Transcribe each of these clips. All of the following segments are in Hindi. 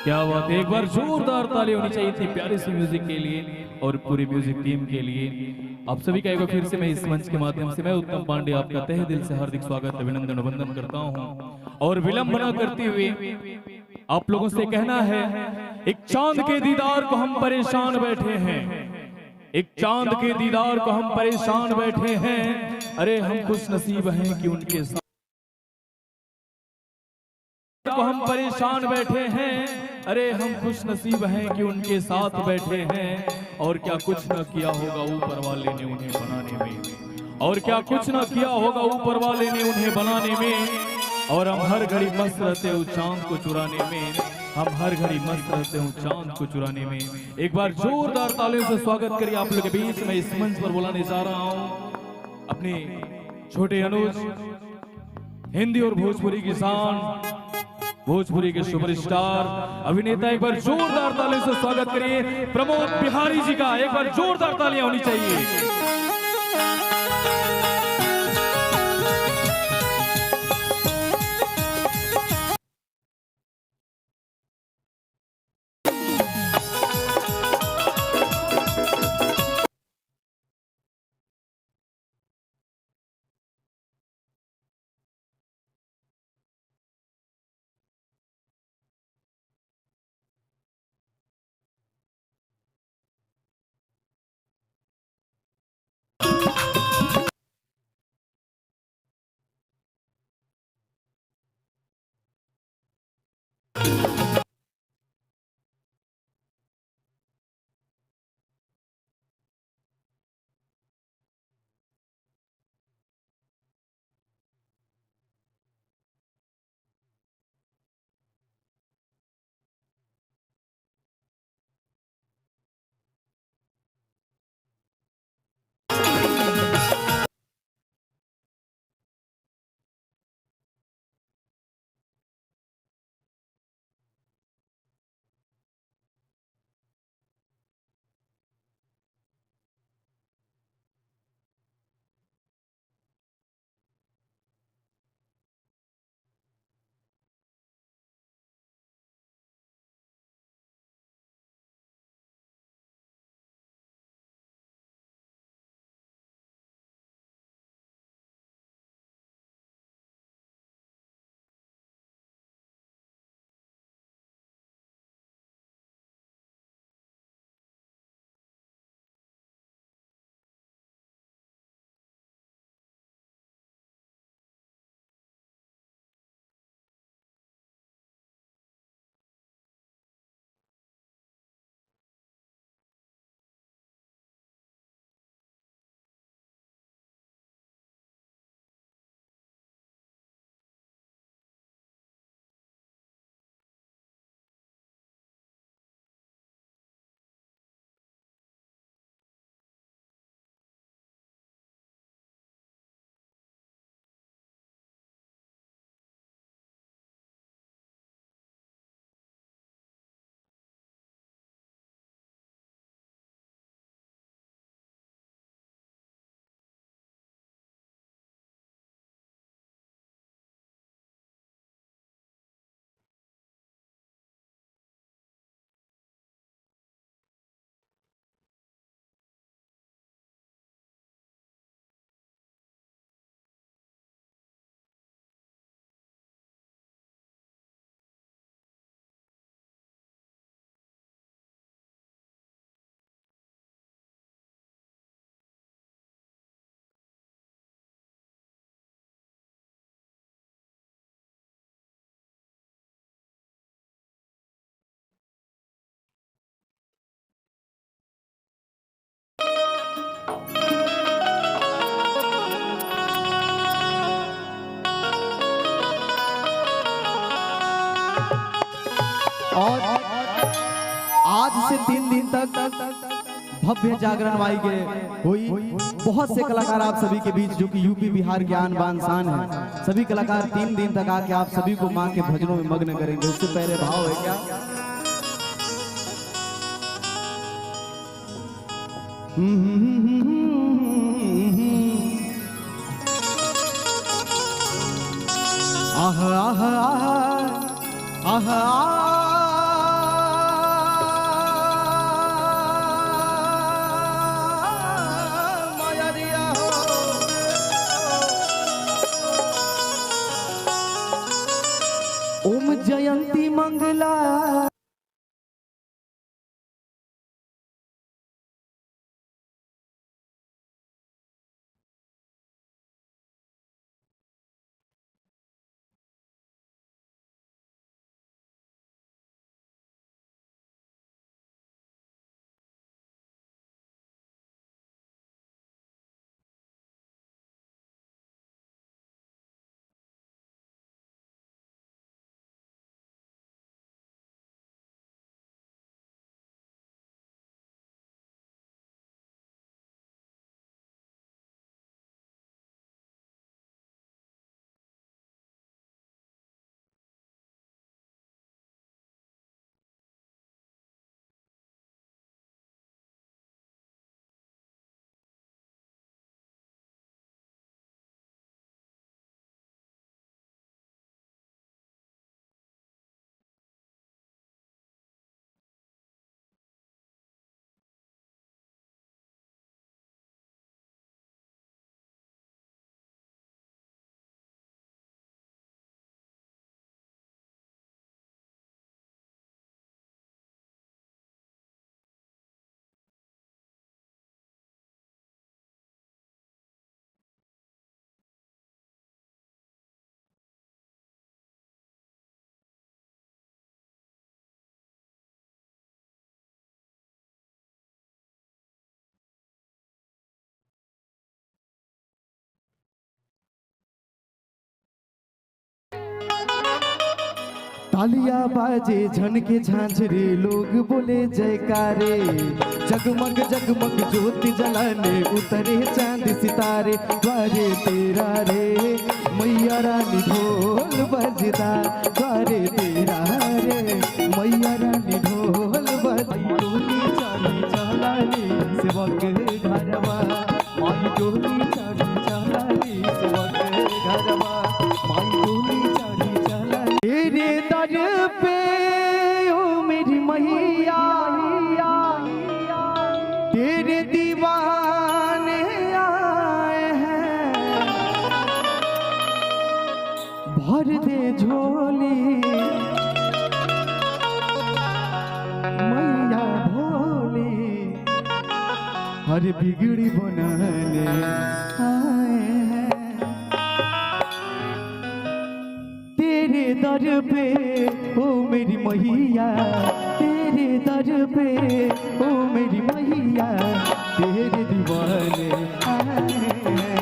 क्या बात है, एक बार जोरदार ताली होनी चाहिए इतनी प्यारी सी म्यूजिक के लिए और पूरी म्यूजिक टीम के लिए। आप सभी का एक बार फिर से मैं इस मंच के माध्यम से मैं उत्तम पांडे आपका तहे दिल से हार्दिक स्वागत अभिनंदन वंदन करता हूं और विलंब न करते हुए आप लोगों से कहना है, एक चांद के दीदार को हम परेशान बैठे हैं, एक चांद के दीदार को हम परेशान बैठे हैं। अरे हम खुश नसीब हैं कि उनके साथ को हम परेशान बैठे हैं। अरे हम खुश नसीब हैं कि उनके साथ बैठे हैं। और क्या कुछ न किया होगा ऊपर वाले ने उन्हें बनाने में, और क्या कुछ न किया होगा ऊपर वाले ने उन्हें बनाने में। और हम हर घड़ी मस्त रहते हैं चांद को चुराने में, हम हर घड़ी मस्त रहते हैं चांद को चुराने में। एक बार जोरदार तालियों से स्वागत करिए आप लोग के बीच में इस मंच पर बुलाने जा रहा हूं अपने छोटे अनुज, हिंदी और भोजपुरी की शान, भोजपुरी के सुपरस्टार अभिनेता। एक बार जोरदार तालियों से स्वागत करिए प्रमोद बिहारी जी का। एक बार जोरदार तालियां होनी चाहिए। और आज से 3 दिन तक भव्य जागरण माई के हुई। बहुत से कलाकार आप सभी के बीच जो कि यूपी बिहार के आन बान शान है, सभी कलाकार 3 दिन तक आके आप सभी को मां के भजनों में मग्न करेंगे। उससे पहले भाव है क्या? आह आह आह आह ओम जयंती मंगला। तालियां बाजे झनके झांझरे लोग बोले जयकारे। जगमग जगमग ज्योति जलाने उतरे चांद सितारे। द्वारे तेरा रे मैया रानी ढोल बजदा। द्वारे तेरा रे मैया रानी ढोल बजदा। डोली चाली चलानी सेवक घरवा। माई डोली चाली चलानी सेवक घरवा। माई डोली चाली चलानी तेरे दर पे ओ मेरी मैया। तेरे दीवाने आए हैं। भर दे झोली मैया भोली। हर बिगड़ी बनाने आए हैं। तेरे दर पे ओ मेरी मैया। तेरे दर पे ओ मेरी मैया। तेरे दीवाने आए हैं।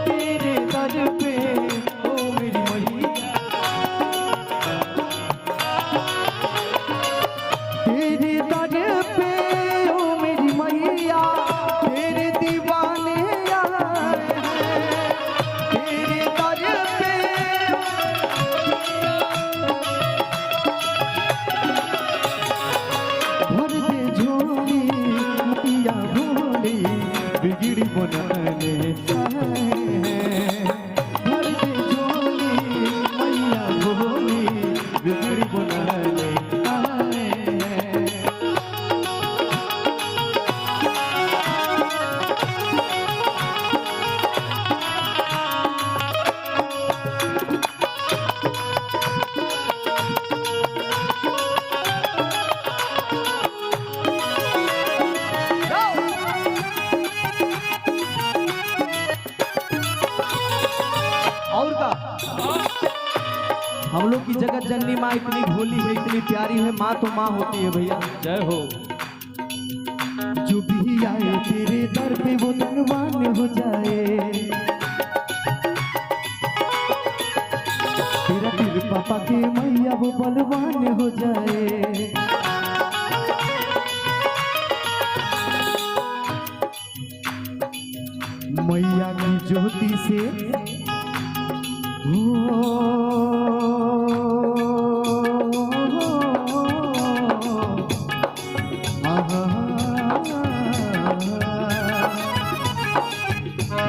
तेरे दर पे ओ मेरी मैया। तेरे दर पे ओ मेरी मैया। तेरे दीवाने आए हैं। तेरे दर पे भर दे झोली मैया भोली। बिगड़ी बनाने आए हैं। भर दे झोली मैया भोली। बिगड़ी बनाने आए हैं। और का हम लोग की जगत जननी माँ इतनी भोली है, इतनी प्यारी है। माँ तो माँ होती है भैया। जय हो। जो भी आए तेरे दर पे वो धनवान हो जाए। तेरा कृपा पाके मैया वो बलवान हो जाए। मैया की ज्योति से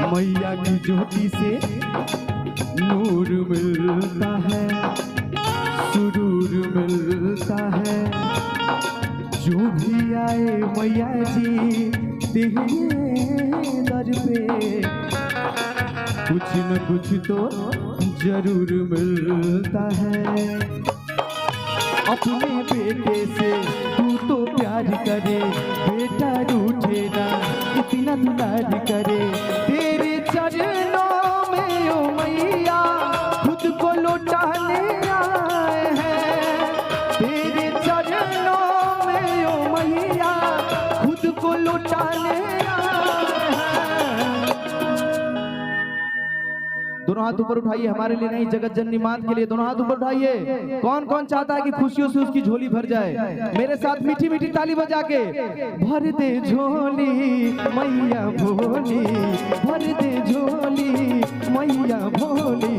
मैया की ज्योति से नूर मिलता है, सुरूर मिलता है। जो भी आए मैया जी तेरे दर पे, कुछ न कुछ तो जरूर मिलता है। अपने बेटे से तू तो प्यार करे, बेटा रूठे ना इतना दुलार करे। तेरे चरणों में ओ मैया खुद को लौटाने आए हैं। तेरे चरणों में ओ मैया खुद को लौटाने आए हैं। दोनों हाथ ऊपर उठाइए, हमारे लिए नहीं जगत जननी मात के लिए। दोनों हाथ ऊपर उठाइए। कौन कौन चाहता है कि खुशियों से उसकी झोली भर जाए? मेरे साथ मीठी मीठी ताली बजा के भर दे झोली मैया भोली, भर दे झोली मैया भोली,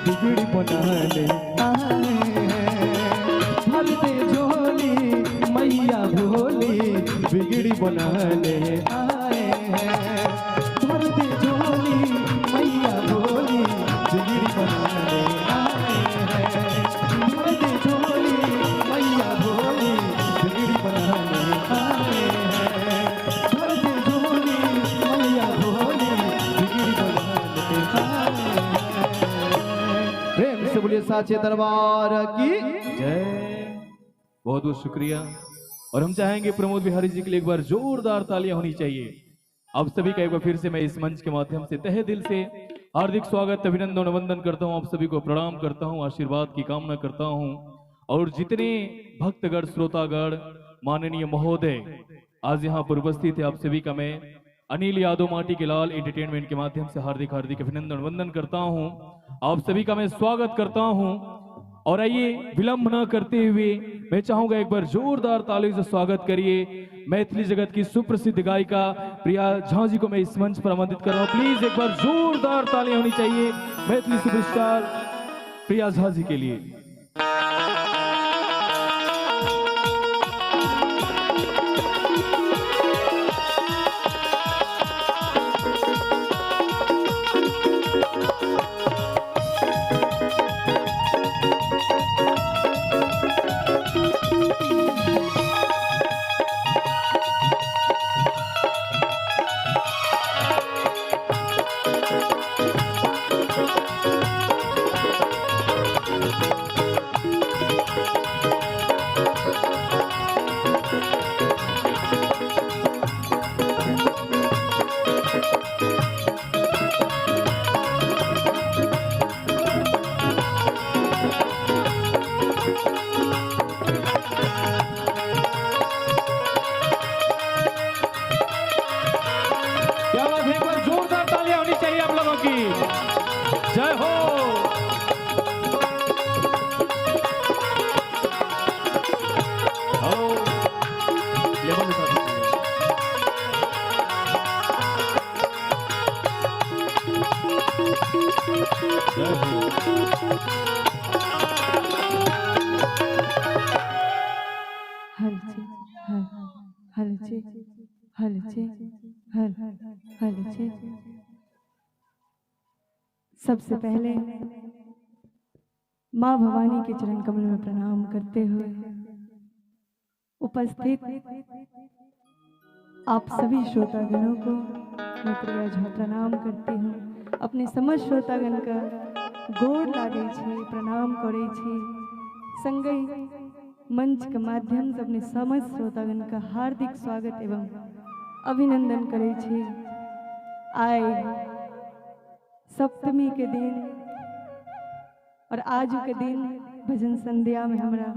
बिगड़ी बनाने आए हैं। भर दे झोली मैया भोली, बिगड़ी बनाने आए हैं। भर दे झोली मैया भोली, बिगड़ी बनाने आए हैं। भर दे झोली मैया भोली, बिगड़ी बनाने आए हैं। भर दे झोली मैया भोली, बिगड़ी बनाने आए हैं। प्रेम से बोलिए साचे दरबार की जय। बहुत बहुत शुक्रिया। और हम चाहेंगे प्रमोद बिहारी जी के लिए एक बार जोरदार तालियां होनी चाहिए। आप सभी का एक बार फिर से मैं इस मंच के माध्यम से तहे दिल से हार्दिक स्वागत, अभिनंदन, वंदन करता हूं। आप सभी को प्रणाम करता हूं, आशीर्वाद की कामना करता हूं। और जितने भक्तगण, श्रोतागण, माननीय महोदय आज यहाँ पर उपस्थित है, आप सभी का मैं अनिल यादव माटी के लाल एंटरटेनमेंट के माध्यम से हार्दिक हार्दिक अभिनंदन वंदन करता हूं। आप सभी का मैं स्वागत करता हूं। और आइए विलंब न करते हुए मैं चाहूंगा एक बार जोरदार ताली से स्वागत करिए मैथिली जगत की सुप्रसिद्ध गायिका प्रिया झा जी को मैं इस मंच पर आमंत्रित कर रहा हूं। प्लीज एक बार जोरदार तालियां होनी चाहिए मैथिली सुपरस्टार प्रिया झा जी के लिए। जय हो। सबसे पहले माँ भवानी के चरण कमल में प्रणाम करते हुए उपस्थित आप सभी श्रोतागणों को मैं प्रिया झा प्रणाम करती हूँ। अपने समस्त श्रोतागण का गोर लागे छी, प्रणाम करे छी। संगहि मंच के माध्यम से अपने समस्त श्रोतागण का हार्दिक स्वागत एवं अभिनंदन करे छी। आए सप्तमी के दिन और आज के दिन भजन संध्या में हमरा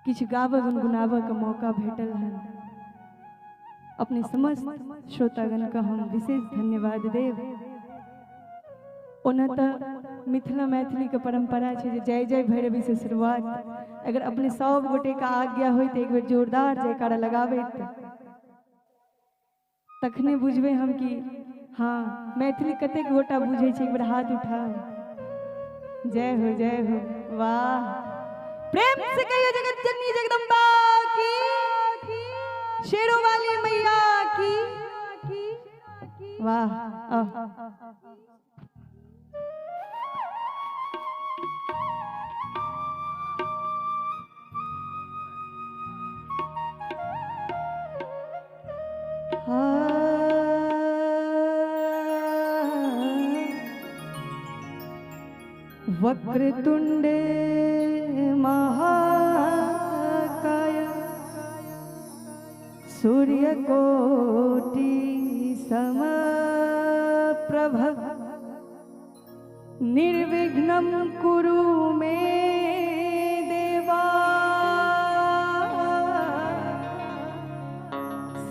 किछ गावऽ गुनगुनावऽ का मौका भेटल है। अपने समस्त श्रोतागण का हम विशेष धन्यवाद देव। ओना तो मिथिला मैथिली के परंपरा है जे जय जय भैरवी से शुरुआत। अगर अपने सब गोटे का आज्ञा हो तो एक बेर जोरदार जयकारा लगाबे तखने बुझबे हम कि हाँ मैथिली कतेक गोटा बुझे छे। एक बेर हाथ उठाओ। जय हो वाह। प्रेम से कहियो जगत जननी जगदम्बा की, शेरों वाली मैया की वाह। वक्रतुंडे महाकाय सूर्यकोटि समप्रभ निर्विघ्नं कुरु मे देवा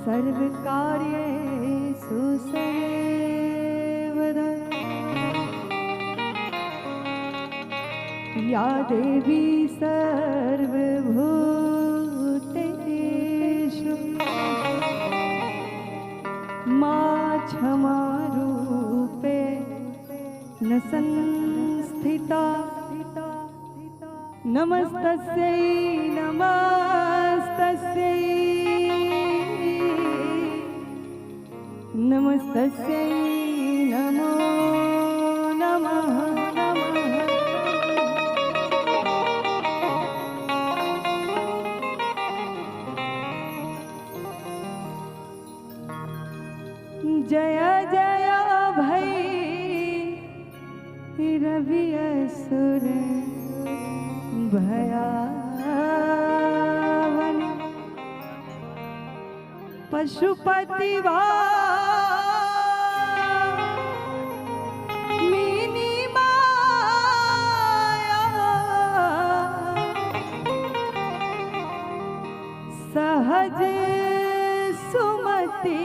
सर्वकार्येषु सर्वदा। या देवी सर्वभूतेषु मा क्षमारूपे न संस्थिता। नमस्तस्यै नमस्तस्यै नमस्तस्यै नमो नमः। जय जय भैरवी असुर भयावन पशुपति मीनी माया सहज सुमति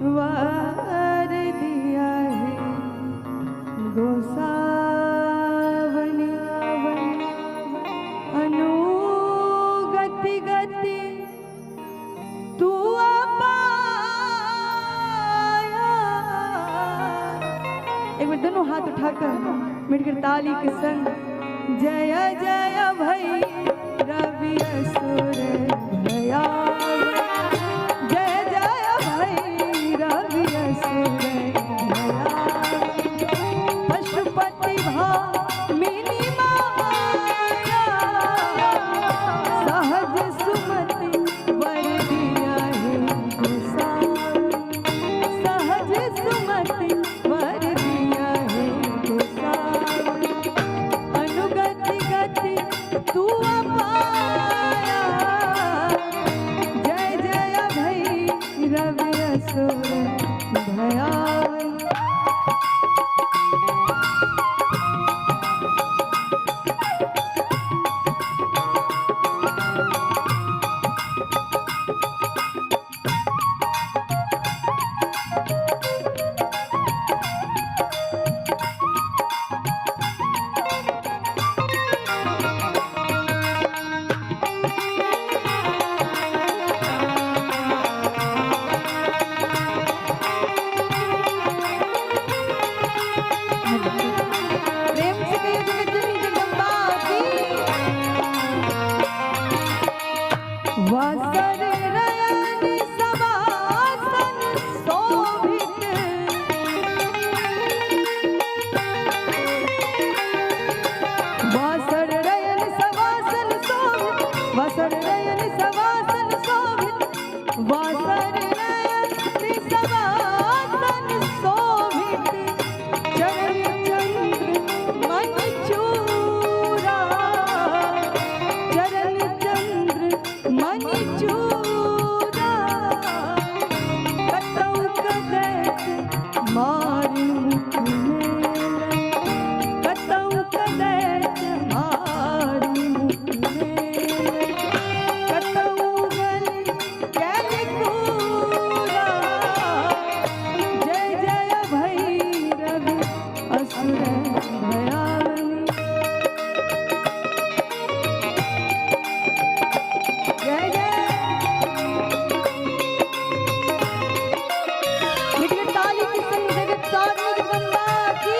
वर दिया है गोसावनी। अनुगति गति तू पाया। एक बार दोनों हाथ उठाकर मिलकर ताली के संग जय जय भैरवी असुर भयावन। पशुपति भामिनी माया सहज सुमति वर दिया है गोसावनी। सहज सुमति वर दिया है गोसावनी। अनुगति गति तू पाया। जय जय भैरवी असुर भयावन। भयावनी। जय जय। लेकिन ताली की संग जगतारनी जगदम्बा की।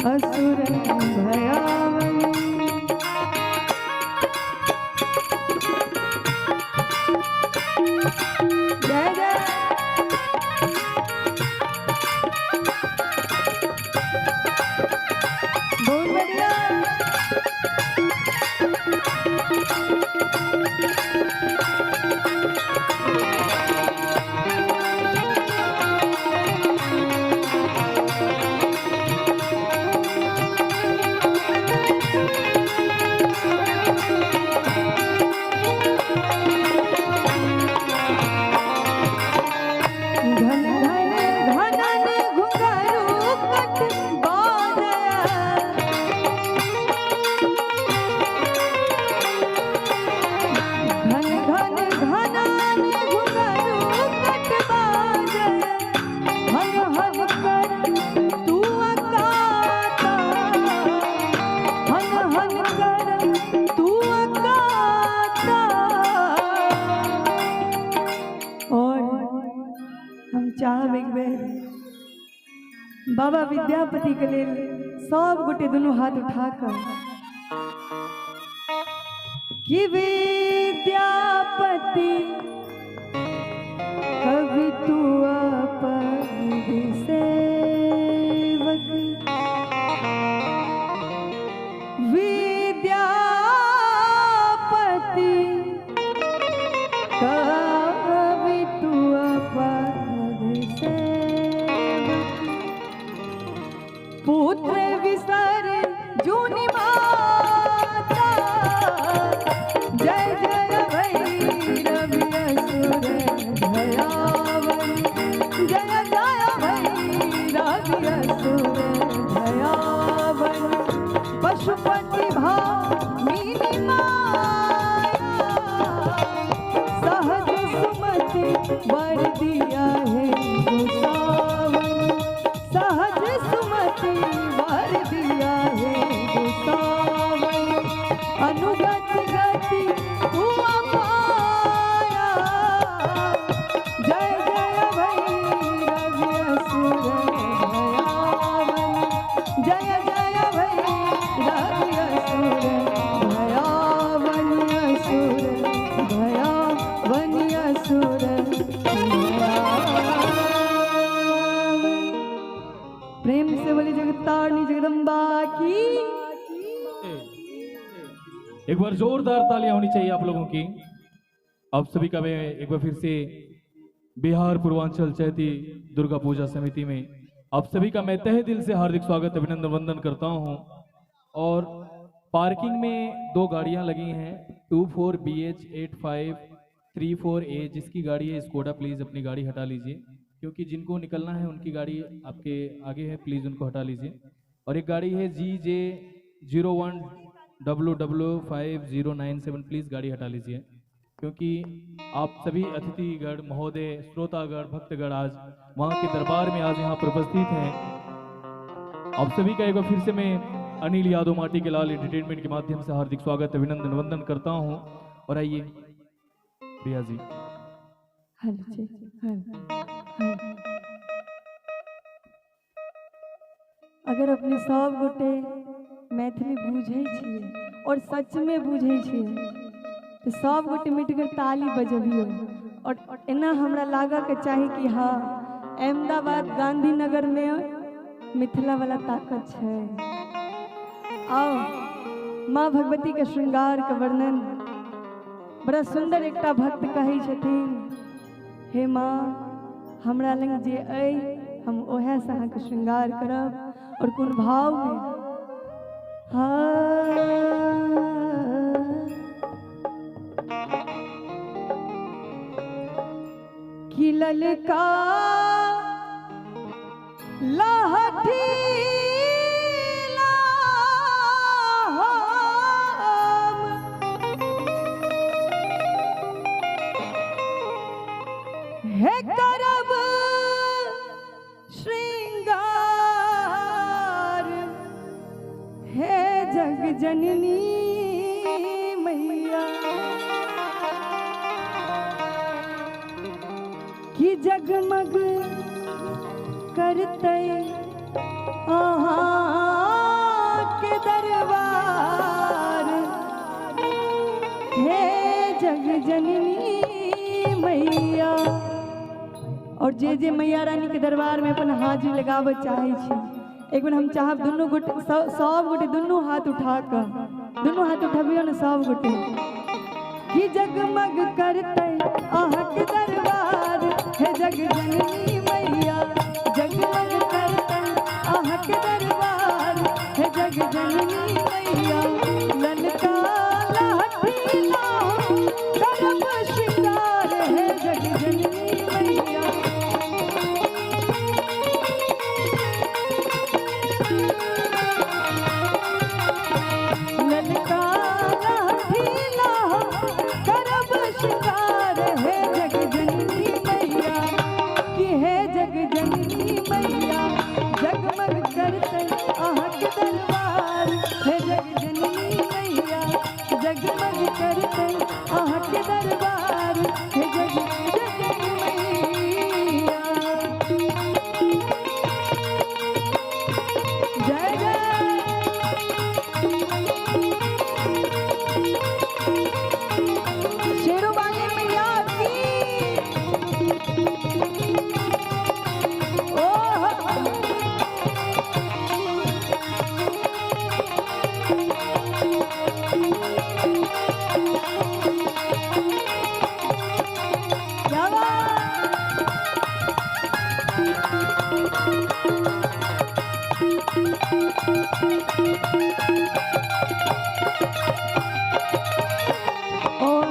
असुर भयावनी। जय जय। बहुत बढ़िया। घन घन घनन घुंघरू कट बांधया। घन घन घनन घुंघरू कट बांधया। हन हन कर तू अकाता। हन हन कर तू अकाता। और हम चाहब एक बेर बाबा विद्यापति के लेल सब गोटे दोनों हाथ उठाकर कि विद्यापति कवि तू अपद सेवक। विद्यापति कवि तू अपद सेवक। पुत्र विसर जूनि माता। जय जय भैरवि असुर भयावनी। जय जय भैरवि असुर भयावनी। पशुपति भामिनी माया। सहज सुमति वर दिया है गोसावनी। सहज सुमति वर दिया है गोसावनी। अनुगत गति तू अपाया। जय जय भैरवि असुर भयावनी। जय जय भैरवि असुर भयावनी। असुर भयावनी। असुर भयावनी। प्रेम से बोली जगतारनी जगदम्बा की। एक बार जोरदार तालियां होनी चाहिए आप लोगों की। आप सभी का मैं एक बार फिर से बिहार पूर्वांचल चैती दुर्गा पूजा समिति में आप सभी का मैं तहे दिल से हार्दिक स्वागत अभिनंदन वंदन करता हूं। और पार्किंग में दो गाड़ियां लगी हैं 24BH8534A। जिसकी गाड़ी है स्कोडा, प्लीज अपनी गाड़ी हटा लीजिए क्योंकि जिनको निकलना है उनकी गाड़ी आपके आगे है, प्लीज उनको हटा लीजिए। और एक गाड़ी है GJ01WW5097, प्लीज गाड़ी हटा लीजिए क्योंकि आप सभी अतिथिगण महोदय, श्रोतागण, भक्तगण आज वहाँ के दरबार में आज यहाँ पर उपस्थित हैं। आप सभी का एक बार फिर से मैं अनिल यादव माटी के लाल एंटरटेनमेंट के माध्यम से हार्दिक स्वागत अभिनंदन वंदन करता हूं। और आइए प्रिया जी। हेलो जी, हेलो। अगर अपने सब गोटे मैथिली बुझे छिए और सच में बुझे छिए तो सब गोटे मिलकर ताली बजबियो। और एना हमरा लागा के चाही कि हाँ, अहमदाबाद गांधीनगर में मिथिला वाला ताकत है। आओ माँ भगवती के श्रृंगार का वर्णन बड़ा सुंदर एकटा भक्त कहे छथिन, हे माँ हमरा लग जे अइ हम ओहे से अहाँ के श्रृंगार करब। और कोन भाव में, हाँ कि ललका लाठी हे करब श्रृंगार हे जग जननी मैया कि जगमग करते आहा के दरबार हे जग जननी मैया। और जे मैया रानी के दरबार में अपन हाजिर लगावे चाहे छी, एक बार हम चाहब दुनू गोटे सब गोटे दुनू हाथ उठा कर, दुनू हाथ उठाबियो ना सब गोटे, कि जगमग करते आहा के दरबार हे जग जननी मैया। जगमग करते आहा के दरबार हे जग जननी मैया। ललका लाठी लाओ करब श्रृंगार हे जग जननी मैया। ललका लाठी लाओ करब श्रृंगार हे जग जननी मैया कि हे जग जननी मैया। जगमग करते आहा के दरबार हे जग जननी मैया। जगमग करते आहा के दरबार हे जग जननी मैया। जय जय शेरों वाली मैया की। क्या और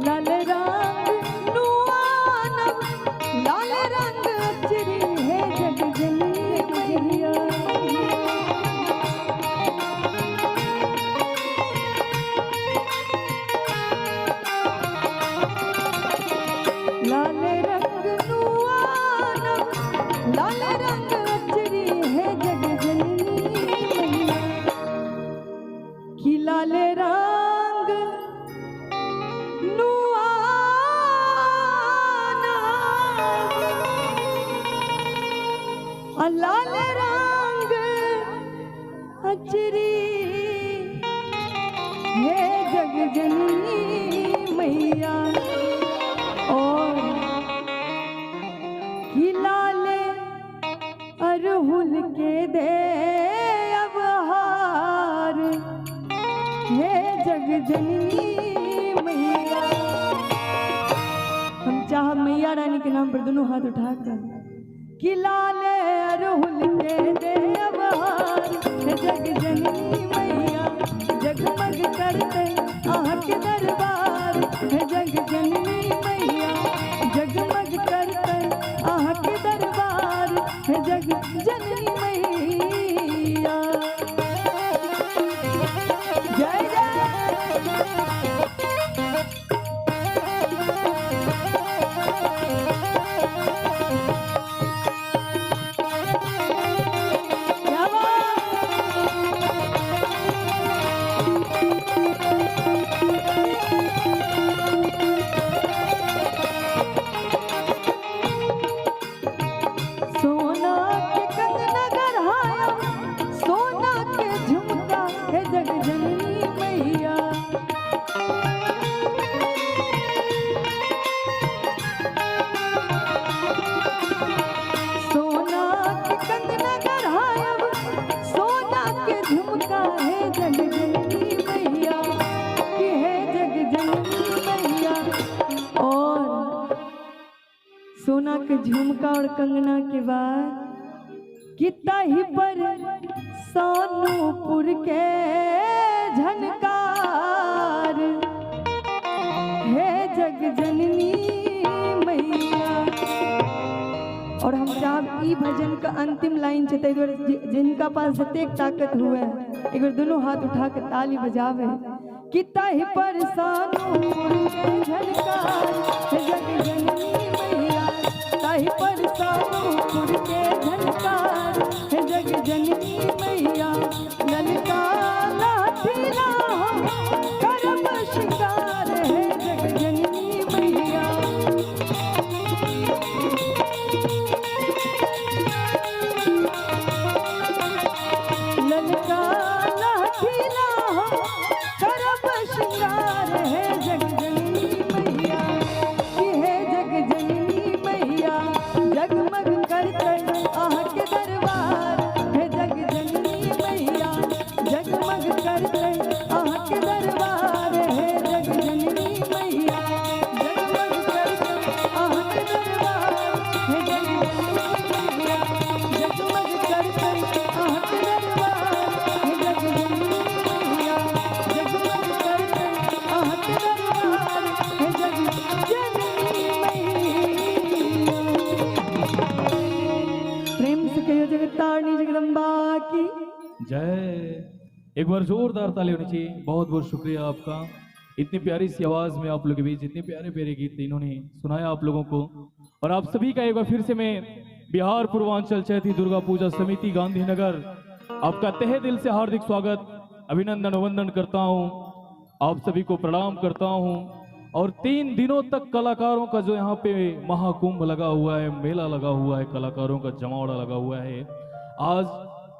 लाल रंग नुआनब लाल रंग अचरी है जग जननी मैया। लाल रंग नुआनब लाल रंग अचरी है जग जननी मैया कि लाल रंग लाल रंग अचरी हे जग जननी मैया। और कि लाल अरहुल के दे अबहार हे जग जननी मैया। हम चाह मैया रानी के नाम पर दोनों हाथ उठाकर कि लाल अरहुल के दे अबहार हे जग जननी मैया। जगमग करते आहा के दरबार हे जग जननी मैया। जगमग करते आहा के दरबार हे जग जननी मैया। जय जय झुमका और कंगना के बाद कितना ही पर सोनूपुर के झनकार, हे जग जननी मैया। और हम जब ई भजन का अंतिम लाइन छे तै दुआरे जिनका पास जतेक ताकत हुए एक बार दोनों हाथ उठा के ताली बजावे। कितना ही पर सोनूपुर के झनकार, हे जग जननी मैया। ताही पर सोनूपुर के झनकार, हे जग जननी मैया। ललका लाठीला करब शिकार, हे जग जननी मैया। ललका लाठीला करब शिकार, हे जग जननी मैया। कि हे जग जननी मैया, जगमग करतै आह के दरबार, हे जग जननी मैया। जगमग करतै आह के दरबार, हे जग जननी मैया। जगमग करतै आह के दरबार, हे जग जननी मैया। जगमग करतै आह के दरबार, हे जग जननी मैया। जगमग करतै आह के दरबार, हे जग जननी मैया। प्रेम से कहियो जगतारिणी जगदम्बा की जय। एक बार जोरदार ताली होनी चाहिए। बहुत बहुत शुक्रिया आपका, इतनी प्यारी सी आवाज में आप लोगों के बीच इतने प्यारे प्यारे गीत इन्होंने सुनाया आप लोगों को। और आप सभी का एक बार फिर से मैं बिहार पूर्वांचल चैती दुर्गा पूजा समिति गांधीनगर आपका तहे दिल से हार्दिक स्वागत, अभिनंदन वंदन करता हूं। आप सभी को प्रणाम करता हूं। और 3 दिनों तक कलाकारों का जो यहाँ पे महाकुंभ लगा हुआ है, मेला लगा हुआ है, कलाकारों का जमावड़ा लगा हुआ है। आज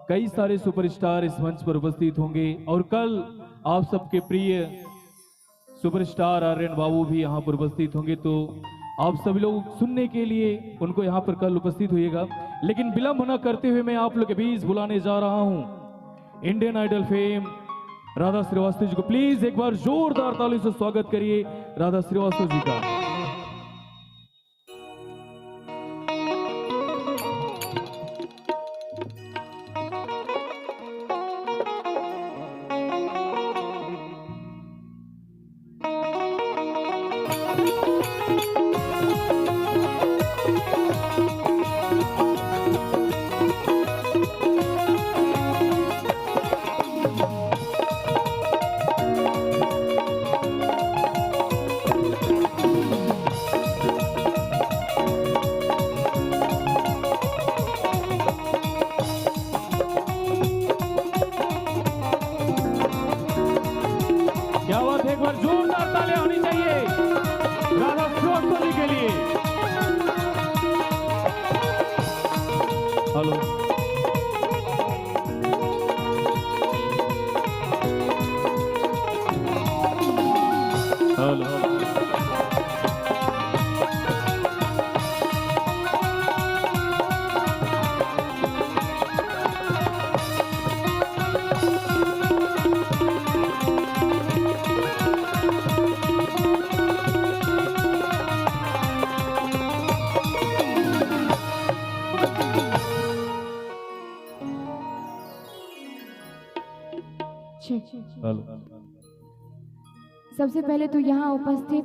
कई सारे सुपरस्टार इस मंच पर उपस्थित होंगे और कल आप सबके प्रिय सुपरस्टार आर्यन बाबू भी यहाँ पर उपस्थित होंगे। तो आप सभी लोग सुनने के लिए उनको यहाँ पर कल उपस्थित होइएगा। लेकिन विलंब न करते हुए मैं आप लोग के बीच बुलाने जा रहा हूँ Indian Idol fame Radha Shrivastava ji को। प्लीज एक बार जोरदार ताली से स्वागत करिए राधा श्रीवास्तव जी का। क्या बात है, एक बार जोरदार तालियां होनी चाहिए राधा श्रीवास्तव जी के लिए। Hello hello hello. सबसे पहले तो यहाँ उपस्थित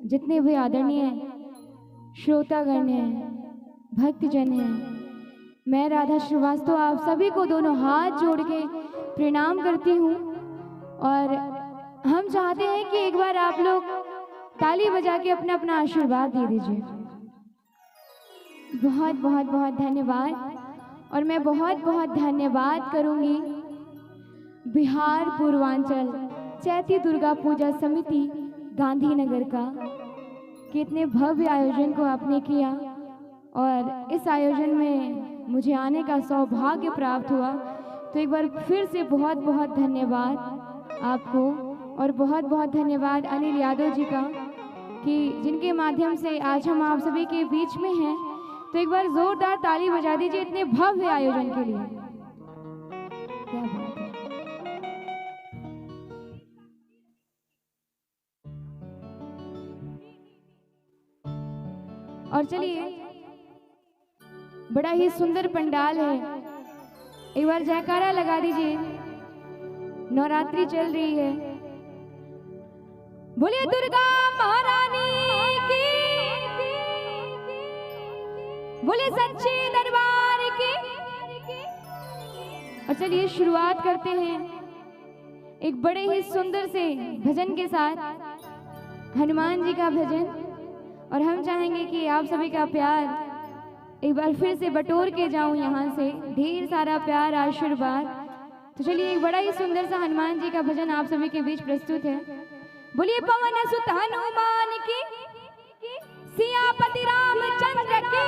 जितने भी आदरणीय श्रोतागण हैं, भक्तजन हैं, मैं राधा श्रीवास्तव आप सभी को दोनों हाथ जोड़ के प्रणाम करती हूँ। और हम चाहते हैं कि एक बार आप लोग ताली बजा के अपना अपना आशीर्वाद दे दीजिए। बहुत बहुत बहुत धन्यवाद। और मैं बहुत बहुत धन्यवाद करूँगी बिहार पूर्वांचल चैती दुर्गा पूजा समिति गांधीनगर का कि इतने भव्य आयोजन को आपने किया। और इस आयोजन में मुझे आने का सौभाग्य प्राप्त हुआ। तो एक बार फिर से बहुत बहुत धन्यवाद आपको। और बहुत बहुत धन्यवाद अनिल यादव जी का कि जिनके माध्यम से आज हम आप सभी के बीच में हैं। तो एक बार जोरदार ताली बजा दीजिए इतने भव्य आयोजन के लिए। क्या बात है। और चलिए बड़ा ही सुंदर पंडाल है। एक बार जयकारा लगा दीजिए। नवरात्रि चल रही है। बोलिए दुर्गा महारानी की, बोलिए सच्चे दरबार की। और चलिए शुरुआत करते हैं एक बड़े ही सुंदर से भजन के साथ, हनुमान जी का भजन। और हम चाहेंगे कि आप सभी का प्यार एक बार फिर से बटोर के जाऊं यहाँ से, ढेर सारा प्यार आशीर्वाद। तो चलिए एक बड़ा ही सुंदर सा हनुमान जी का भजन आप सभी के बीच प्रस्तुत है। बोलिए पवन सुत हनुमान की, सियापति रामचंद्र की।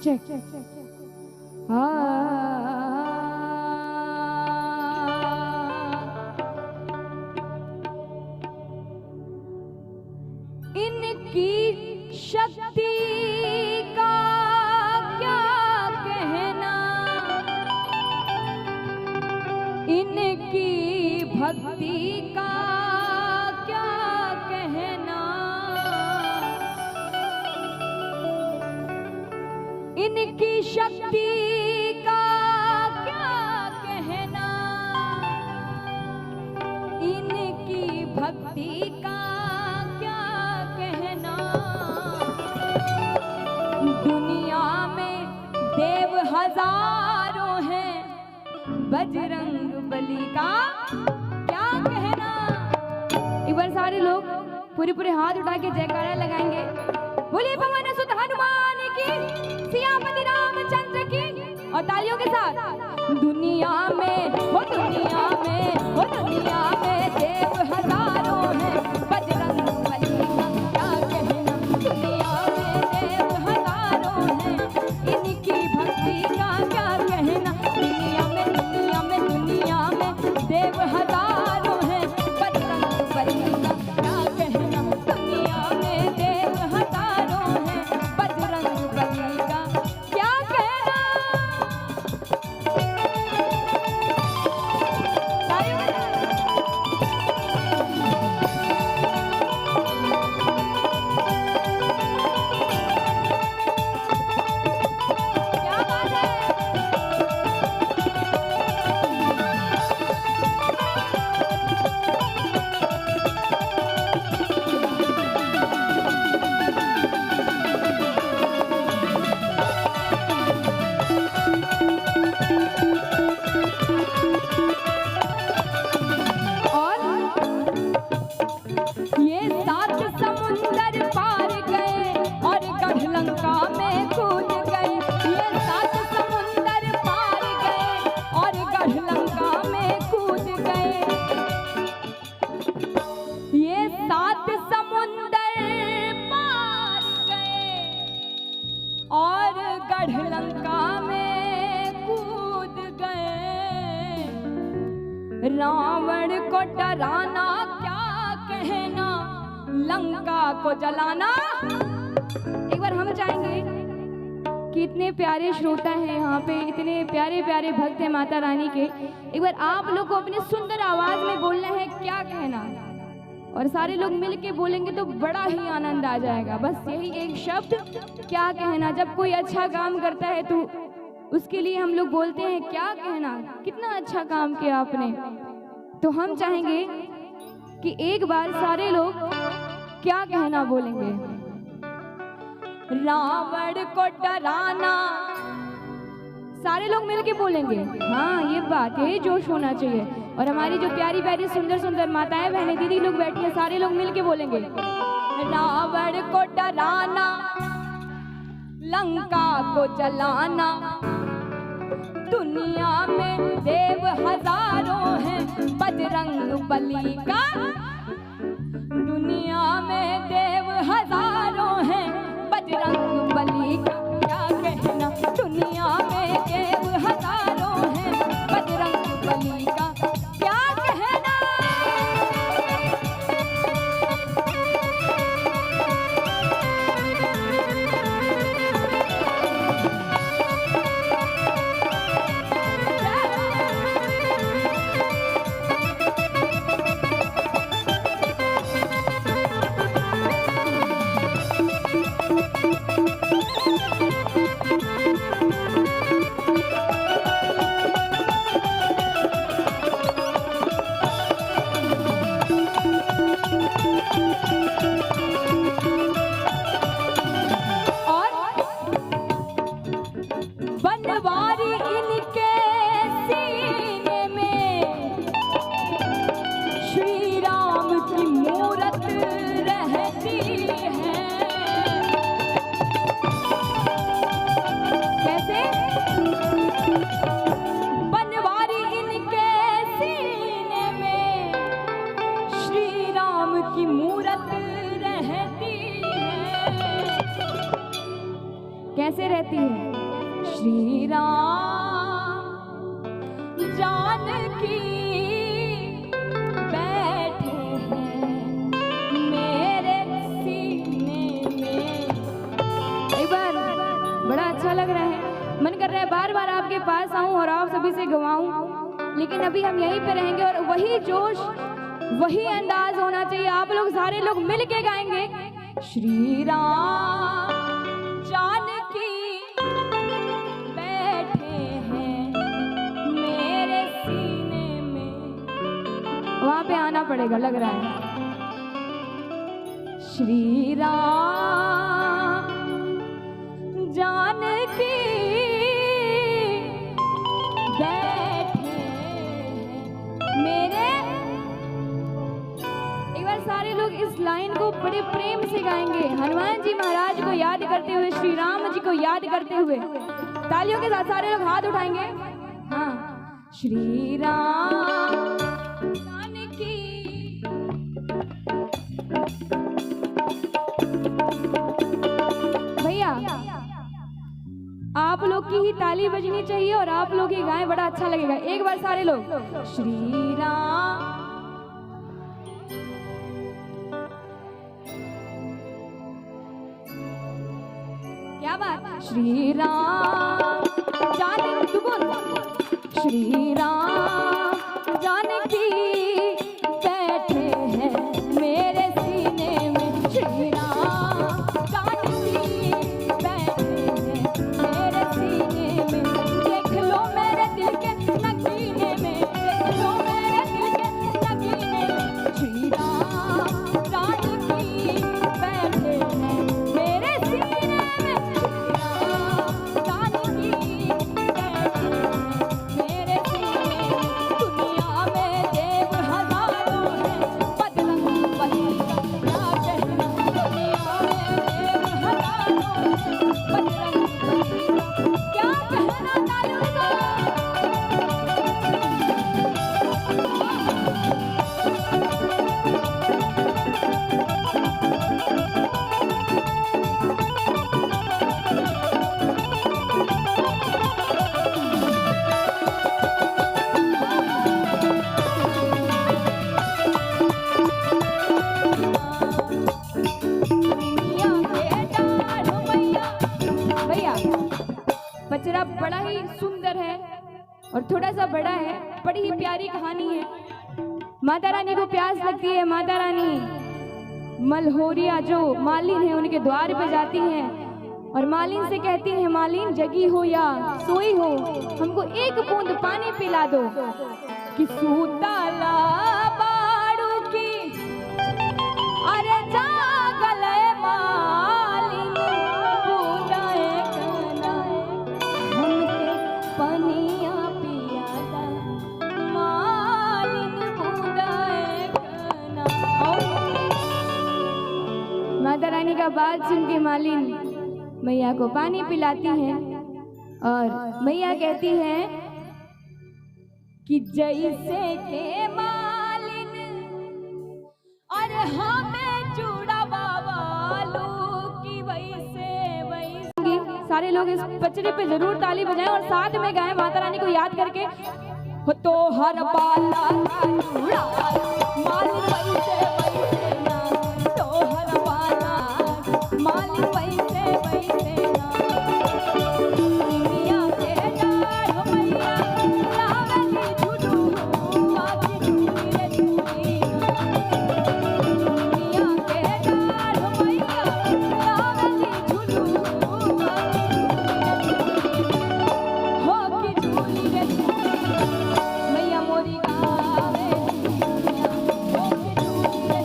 चेक इनकी शक्ति का क्या कहना, इनकी भक्ति का क्या कहना, इनकी शक्ति का क्या कहना, इनकी भक्ति का दुनिया में देव हजारों हैं, बजरंग बली का क्या कहना। एक बार सारे लोग पूरे हाथ उठा के जयकारा लगाएंगे। बोलिए पवन सुत हनुमान की, सियापति रामचंद्र की। और तालियों के साथ दुनिया में हो, दुनिया में हो, दुनिया में देव हजारों हैं, बजरंग बली का क्या कहना। दुनिया में देव हजारों हैं, इनकी भक्ति का क्या कहना। दुनिया में दुनिया में दुनिया में देव हजारों हैं, बजरंग बली का क्या कहना। दुनिया में देव हजारों हैं, बजरंग बली का क्या कहना। रावण को डराना क्या कहना, लंका को जलाना। एक बार हम चाहेंगे कि इतने प्यारे श्रोता हैं यहाँ पे, इतने प्यारे प्यारे भक्त हैं माता रानी के। एक बार आप लोग को अपनी सुंदर आवाज में बोलना है क्या कहना, और सारे लोग मिल के बोलेंगे तो बड़ा ही आनंद आ जाएगा। बस यही एक शब्द क्या कहना। जब कोई अच्छा काम करता है तो उसके लिए हम लोग बोलते हैं क्या कहना, कितना अच्छा काम किया आपने। तो हम चाहेंगे कि एक बार सारे लोग क्या कहना बोलेंगे। रावण को डराना, सारे लोग मिलके बोलेंगे। हाँ, ये बात है, जोश होना चाहिए। और हमारी जो प्यारी प्यारी सुंदर सुंदर माताएं बहनें दीदी लोग बैठी हैं, सारे लोग मिलके बोलेंगे। रावण को डराना, लंका को जलाना, दुनिया में देव हजारों हैं, बजरंग बली का। दुनिया में देव हजारों हैं, बजरंग बली का क्या कहना। दुनिया में देव हजारों हैं, बजरंग बली का क्या कहना। बनवारी इनके सीने में श्री राम की मूरत रहती है। कैसे? बनवारी इनके सीने में श्री राम की मूरत रहती है। कैसे रहती है? श्री राम जानकी बैठे हैं मेरे सीने में। एक बार बड़ा अच्छा लग रहा है, मन कर रहा है बार बार आपके पास आऊं और आप सभी से गवाऊं, लेकिन अभी हम यहीं पे रहेंगे और वही जोश वही अंदाज होना चाहिए। आप लोग सारे लोग मिल के गाएंगे श्री राम जानकी वहां पे आना पड़ेगा लग रहा है। श्री राम जानकी बैठे मेरे। एक बार सारे लोग इस लाइन को बड़े प्रेम से गाएंगे, हनुमान जी महाराज को याद करते हुए, श्री राम जी को याद करते हुए। तालियों के साथ सारे लोग हाथ उठाएंगे। हाँ, श्री राम भैया आप लोग की ही ताली बजनी चाहिए और आप लोग ही गाएं, बड़ा अच्छा लगेगा। एक बार सारे लोग श्री राम। क्या बात? श्री राम जानकी दुगुन श्री राम जानकी बैठे हैं मेरे सीने में। श्री राम जानकी बैठे हैं मेरे सीने में। देख लो मेरे दिल के नगीने में, देख लो मेरे दिल के नगीने में। श्री राम जानकी बैठे हैं मेरे सीने में। श्री राम जानकी बैठे हैं मेरे सीने में। दुनिया में देव हजारों हैं, बदरंग बली का क्या कहना। दुनिया में देव हजारों हैं, बदरंग बली का क्या कहना। तालियों के साथ भैया बचरा बड़ा ही सुंदर है और थोड़ा सा बड़ा है, बड़ी ही प्यारी कहानी है। माता रानी को प्यास लगती है, माता रानी मलहोरिया जो मालिन है उनके द्वार पे जाती हैं और मालिन से कहती है, मालिन जगी हो या सोई हो, हमको एक बूंद पानी पिला दो। कि सूताला बाड़ू की अरे जागल मालिन बूंदाए कना हमके पनिया पियादा मालिन बूंदाए कना। माता रानी का बात सुन के मालिन मैया को पानी पिलाती हैं और मैया कहती हैं कि जैसे के मालिन और हमें जुड़ा बाबालू की वैसे। सारे लोग इस बचड़े पे जरूर ताली बजाएं और साथ में गाएं माता रानी को याद करके। हो तो हर बाला का जुड़ा मालिन वैसे वैसे ना, तो हर बाला मालिन वैसे वैसे ना। दुनिया के डाढ़ मैया लावली झुलू बाकी झूली रे झूली ना। दुनिया के डाढ़ मैया लावली झुलू बाकी हो की झूली रे झूली मैया मोरी गावे हो की झूली रे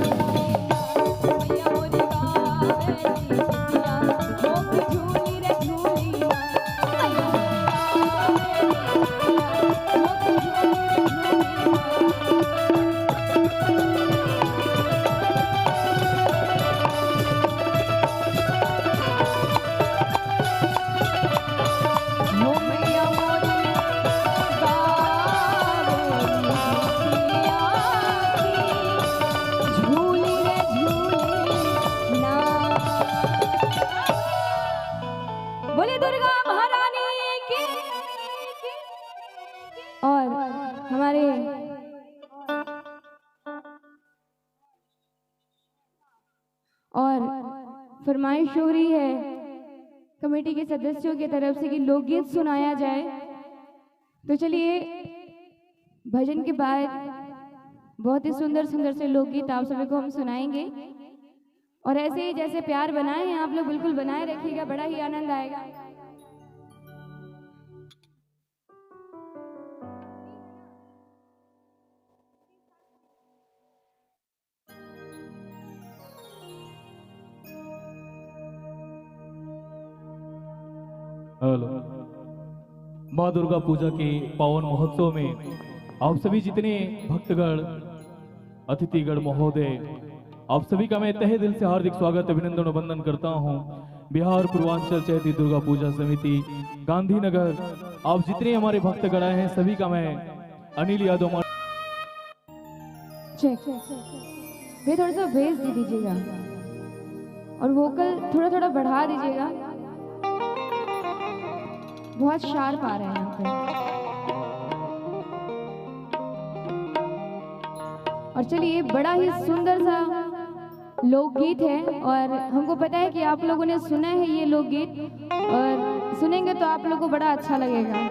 हमारे और फरमाइश हो रही है कमेटी के सदस्यों की तरफ से कि लोकगीत सुनाया जाए। तो चलिए भजन के बाद बहुत ही सुंदर सुंदर से लोकगीत आप सभी को हम सुनाएंगे और ऐसे ही जैसे प्यार बनाए हैं आप लोग बिल्कुल बनाए रखिएगा, बड़ा ही आनंद आएगा। हेलो। माँ दुर्गा पूजा के पावन महोत्सव में आप सभी जितने भक्तगण, अतिथिगण महोदय, आप सभी का मैं तहे दिल से हार्दिक स्वागत अभिनंदन और वंदन करता हूँ। बिहार पूर्वांचल चैती दुर्गा पूजा समिति गांधीनगर, आप जितने हमारे भक्तगण आए हैं सभी का मैं अनिल यादव चेक वे थोड़ा सा बेस दे दीजिएगा और वोकल थोड़ा थोड़ा बढ़ा दीजिएगा, बहुत शार्प आ रहे हैं यहाँ पे। और चलिए बड़ा ही सुंदर सा लोकगीत है और हमको पता है कि आप लोगों ने सुना है ये लोकगीत और सुनेंगे तो आप लोगों को बड़ा अच्छा लगेगा।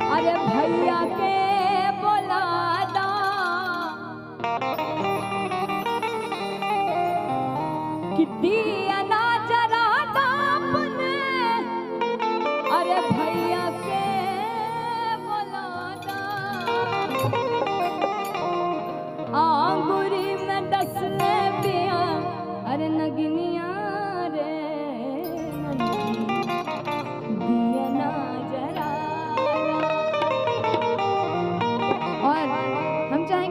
अरे भैया के बोलादा कि दिया ना जरादा अपने, अरे भैया के बोलादा आंगुरी में डसने पिया, अरे नगनिया रे दिया ना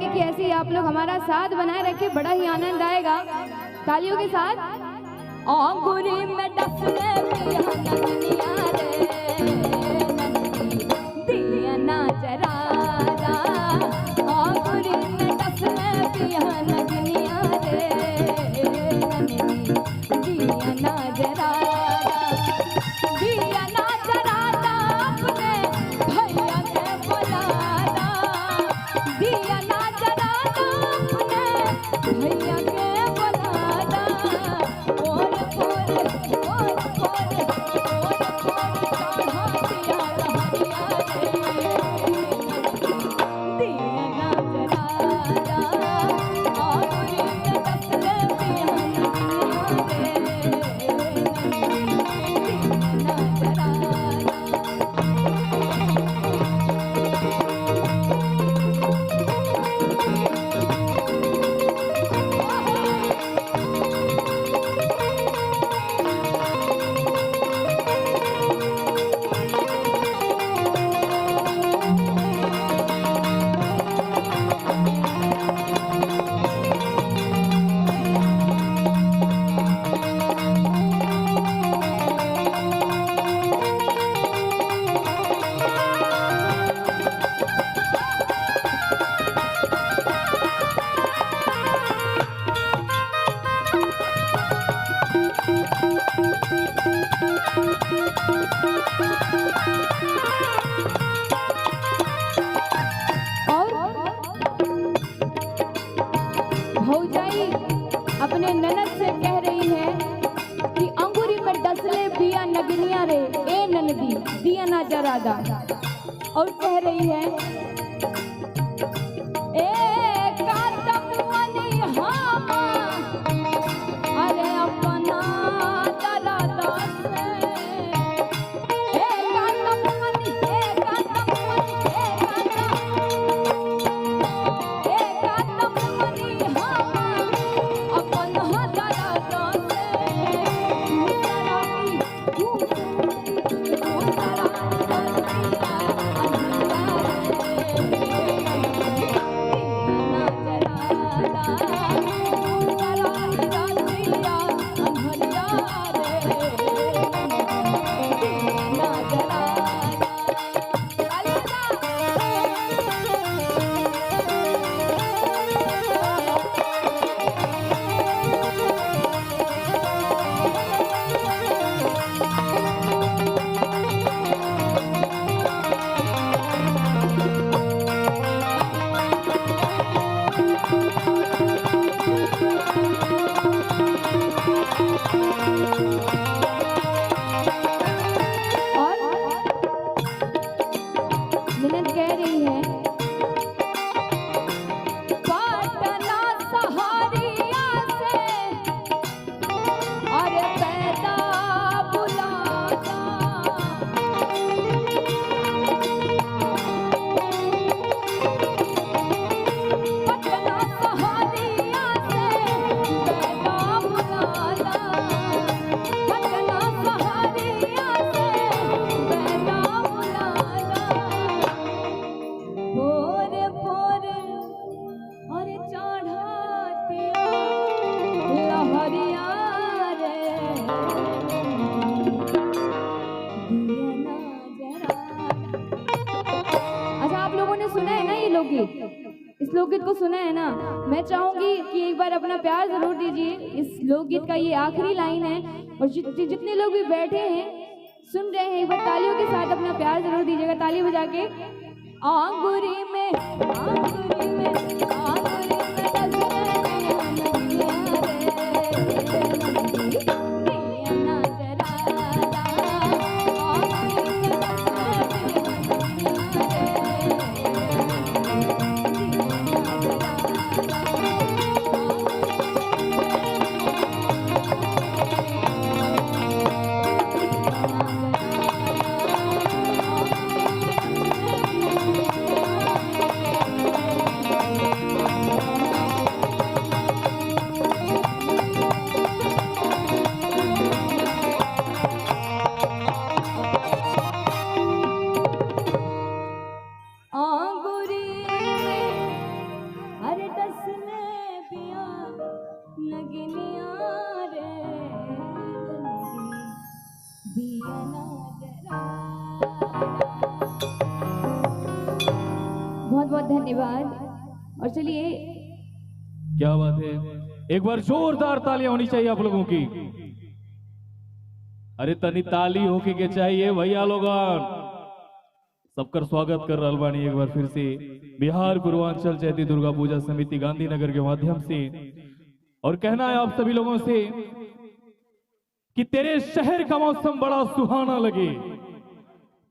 कि ऐसे ही आप लोग हमारा साथ बनाए रखे, बड़ा ही आनंद आएगा तालियों के साथ। आंगुरी में डसने पिया नगनिया रे दिया ना जरादा, आंगुरी में डसने पिया नगनिया रे दिया ना जरादा, दिया ना जरादा अपने भैया के बोलादा, दिया ना भैया के बोलादा, और चढ़ा दिया लहरिया रे दिया ना जरादा, आंगुरी में डसने पिया नगनिया रे दिया ना जरादा। भौजाई अपने ननद से कह रही है कि अंगूरी में डसले बिया नगनिया रे ए ननदी दिया ना जरादा, और कह रही है ए कातमनी हामा, अरे अपना जरादा से ए कातमनी लोकगीत, इस लोकगीत को सुना है ना। मैं चाहूंगी कि एक बार अपना प्यार जरूर दीजिए। इस लोकगीत का ये आखिरी लाइन है और जितने लोग भी बैठे हैं सुन रहे हैं, एक बार तालियों के साथ अपना प्यार जरूर दीजिएगा, ताली बजा के। आंगुरी में आंगुरी में आंगुरी बहुत बहुत धन्यवाद। और चलिए, क्या बात है, एक बार जोरदार तालियां होनी चाहिए आप लोगों की। अरे तनी ताली होके के चाहिए भैया लोगन। सबका स्वागत कर रहल बानी एक बार फिर से बिहार पूर्वांचल चैती दुर्गा पूजा समिति गांधीनगर के माध्यम से। और कहना है आप सभी लोगों से कि तेरे शहर का मौसम बड़ा सुहाना लगे,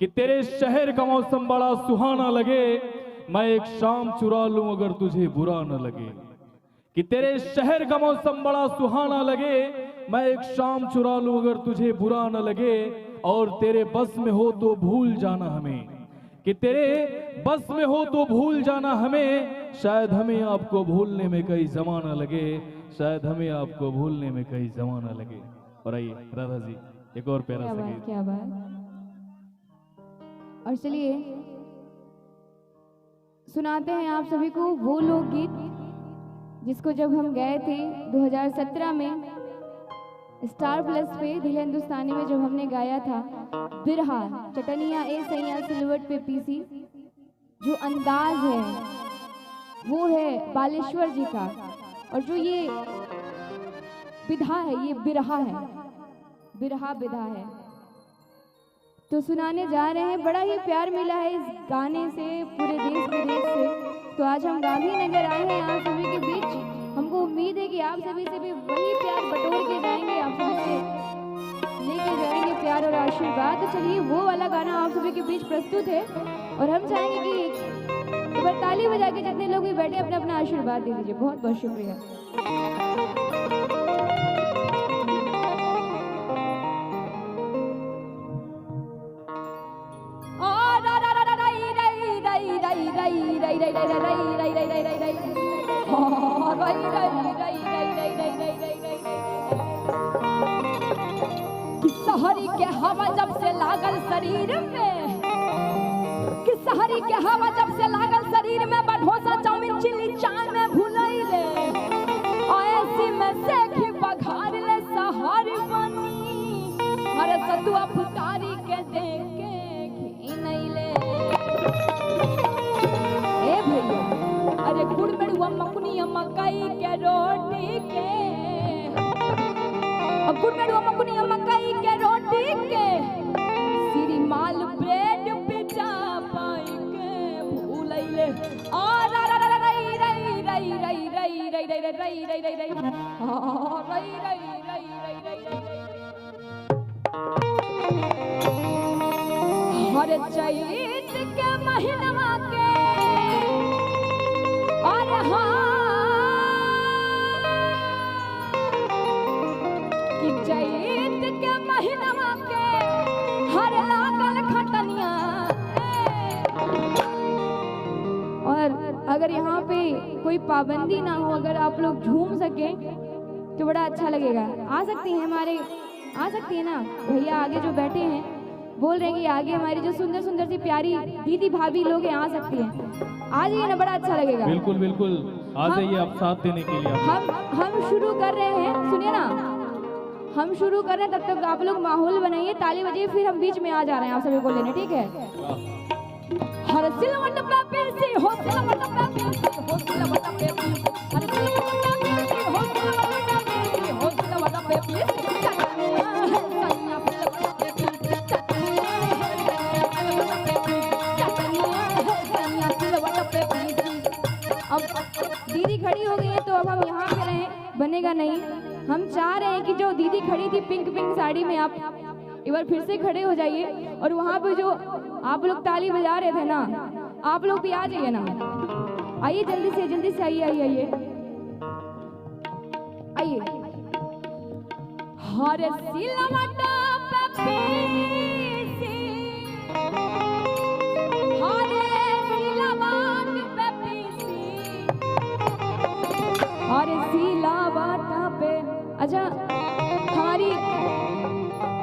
कि तेरे शहर का मौसम बड़ा सुहाना लगे, मैं एक शाम चुरा लूं अगर तुझे बुरा न लगे। कि तेरे शहर का मौसम बड़ा सुहाना लगे, मैं एक शाम चुरा लूं अगर तुझे बुरा न लगे। और तेरे बस में हो तो भूल जाना हमें, कि तेरे बस में हो तो भूल जाना हमें। शायद हमें आपको भूलने में कई जमाना लगे, शायद हमें आपको भूलने में कई जमाना लगे। और आइए राधा जी एक और प्यारा सा गीत। क्या बात। और चलिए सुनाते हैं आप सभी को वो लोकगीत जिसको जब हम गए थे 2017 में स्टार प्लस पे दिल हिंदुस्तानी में जब हमने गाया था बिरहा चटनिया ए सैया सिलवट पे पीसी। जो अंदाज है वो है बालेश्वर जी का, और जो ये विधा है ये बिरहा है, बिरहा विधा है। तो सुनाने जा रहे हैं। बड़ा ही प्यार मिला है इस गाने से पूरे देश विदेश से। तो आज हम गांधीनगर आए हैं आप सभी के बीच। हमको उम्मीद है कि आप सभी से भी वही प्यार बटोर के जाएंगे, आप सभी से लेके जाएंगे प्यार और आशीर्वाद। तो चलिए वो वाला गाना आप सभी के बीच प्रस्तुत है और हम चाहेंगे कि एक बार ताली बजा के जितने लोग भी बैठे अपना अपना आशीर्वाद दे दीजिए। बहुत बहुत शुक्रिया। सहरी के हवा जब से लागल शरीर में, कि सहरी के हवा जब से लागल शरीर में, बढ़ोसा चाउमीन चिल्ली चाय में भुलैले, ऐसी में सेखी बघार ले सहरी बनी, हरे सतुआ फुटारी के देख के घिनैले। ए भैया अरे गुड़ मेड़ुआ मकुनिया मकई के रोटी के, गुड़ मेड़ुआ मकुनिया मकई के रोटी के, श्रीमाल ब्रेड पिज्जा पाई के भूलैले। आ रा रा रा रई रई रई रई रई रई रई रई रई रई रई रई रई रई रई रई। हर चैत के महीनवा के, अरे हाँ कि चैत के महीनवा के हर लागल खटनिया। और अगर यहाँ पे कोई पाबंदी ना हो, अगर आप लोग झूम सके तो बड़ा अच्छा लगेगा। आ सकती हैं हमारे, आ सकती है ना भैया आगे जो बैठे हैं बोल रहे हैं कि आगे हमारी जो सुंदर सुंदर सी प्यारी दीदी भाभी लोग हैं आ सकती हैं। आ जाइए ना, बड़ा अच्छा लगेगा। बिल्कुल बिल्कुल आ जाइए आप साथ देने के लिए। हम शुरू कर रहे हैं, सुनिए ना, हम शुरू कर रहे हैं, तब तक आप लोग माहौल बनाइए, ताली बजाइए, फिर हम बीच में आ जा रहे हैं आप सभी को लेने, ठीक है। हर सिलवट पे पेशी हो सिलवट खड़ी हो गई हैं तो अब हम यहाँ पे रहें, बनेगा नहीं। हम चाह रहे हैं कि जो दीदी खड़ी थी पिंक पिंक साड़ी में, आप एक बार फिर से खड़े हो जाइए। और वहाँ पे जो आप लोग ताली बजा रहे थे ना, आप लोग भी आ जाइए ना। आइए जल्दी से आइए आइए आइए आइए। हरे सिलवटा पे पीसी, हरे सिलवट पे पीसी, हरे सिलवटा पे। अच्छा, हमारी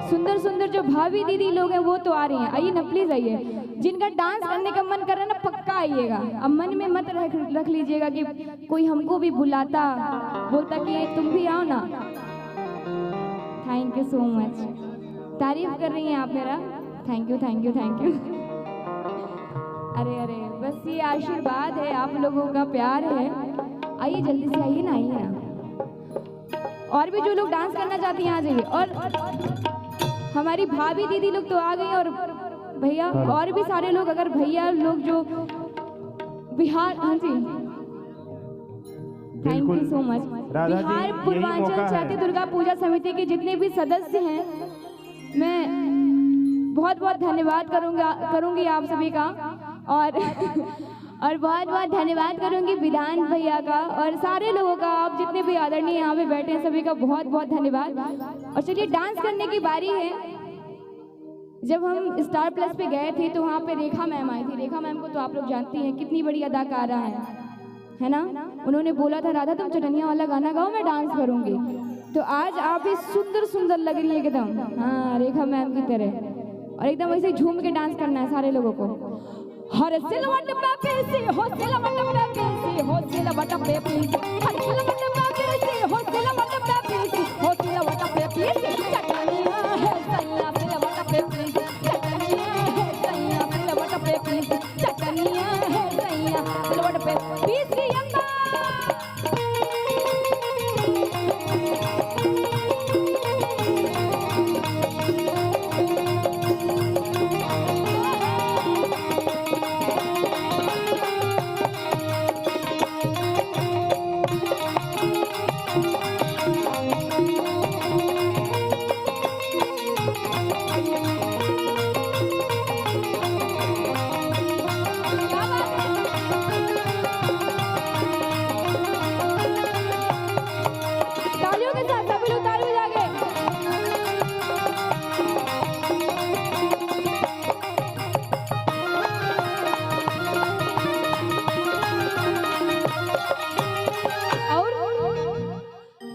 सुंदर सुंदर जो भाभी दीदी लोग हैं वो तो आ रही हैं, आइए ना प्लीज आइए। जिनका डांस करने का मन कर रहा है ना, पक्का आइएगा। अब मन में मत रख लीजिएगा कि कोई हमको भी बुलाता, बोलता कि तुम भी आओ ना। थैंक यू सो मच, तारीफ कर रही हैं आप मेरा, thank you thank you thank you. अरे अरे बस ये आशीर्वाद है, आप लोगों का प्यार है। आइए जल्दी से आइए ना, आइए ना। और भी जो लोग डांस करना चाहती हैं आ जाइए। और हमारी भाभी दीदी लोग तो आ गई, और भैया और भी सारे लोग, अगर भैया लोग जो बिहार, हाँ जी thank you so much. Bihar Purvanchal Chaiti Durga Puja Samiti के जितने भी सदस्य हैं, मैं बहुत बहुत धन्यवाद करूंगी आप सभी का। और बहुत बहुत धन्यवाद करूंगी विधान भैया का और सारे लोगों का। आप जितने भी आदरणीय यहाँ पे बैठे हैं सभी का बहुत बहुत धन्यवाद। और चलिए डांस करने की बारी है। जब हम स्टार प्लस पे गए थे तो वहाँ पे रेखा मैम आई थी। रेखा मैम को तो आप लोग जानती हैं, कितनी बड़ी अदाकारा है ना। उन्होंने बोला था राधा तुम चटनिया वाला गाना गाओ, मैं डांस करूंगी। तो आज आप भी सुंदर सुंदर लग रही है एकदम, हाँ रेखा मैम की तरह। और एकदम वैसे झूम के डांस करना है सारे लोगों को। हर सिलवट पे पीसी, हो सिलवट पे पीसी, हो सिलवट पे पीसी, हर सिलवट पे पीसी, हो सिलवट पे पीसी, हो सिलवट पे पीसी, चटनिया है सैया सिलवट पे पीसी, चटनिया है सैया सिलवट पे पीसी, चटनिया है सैया सिलवट पे पीसी।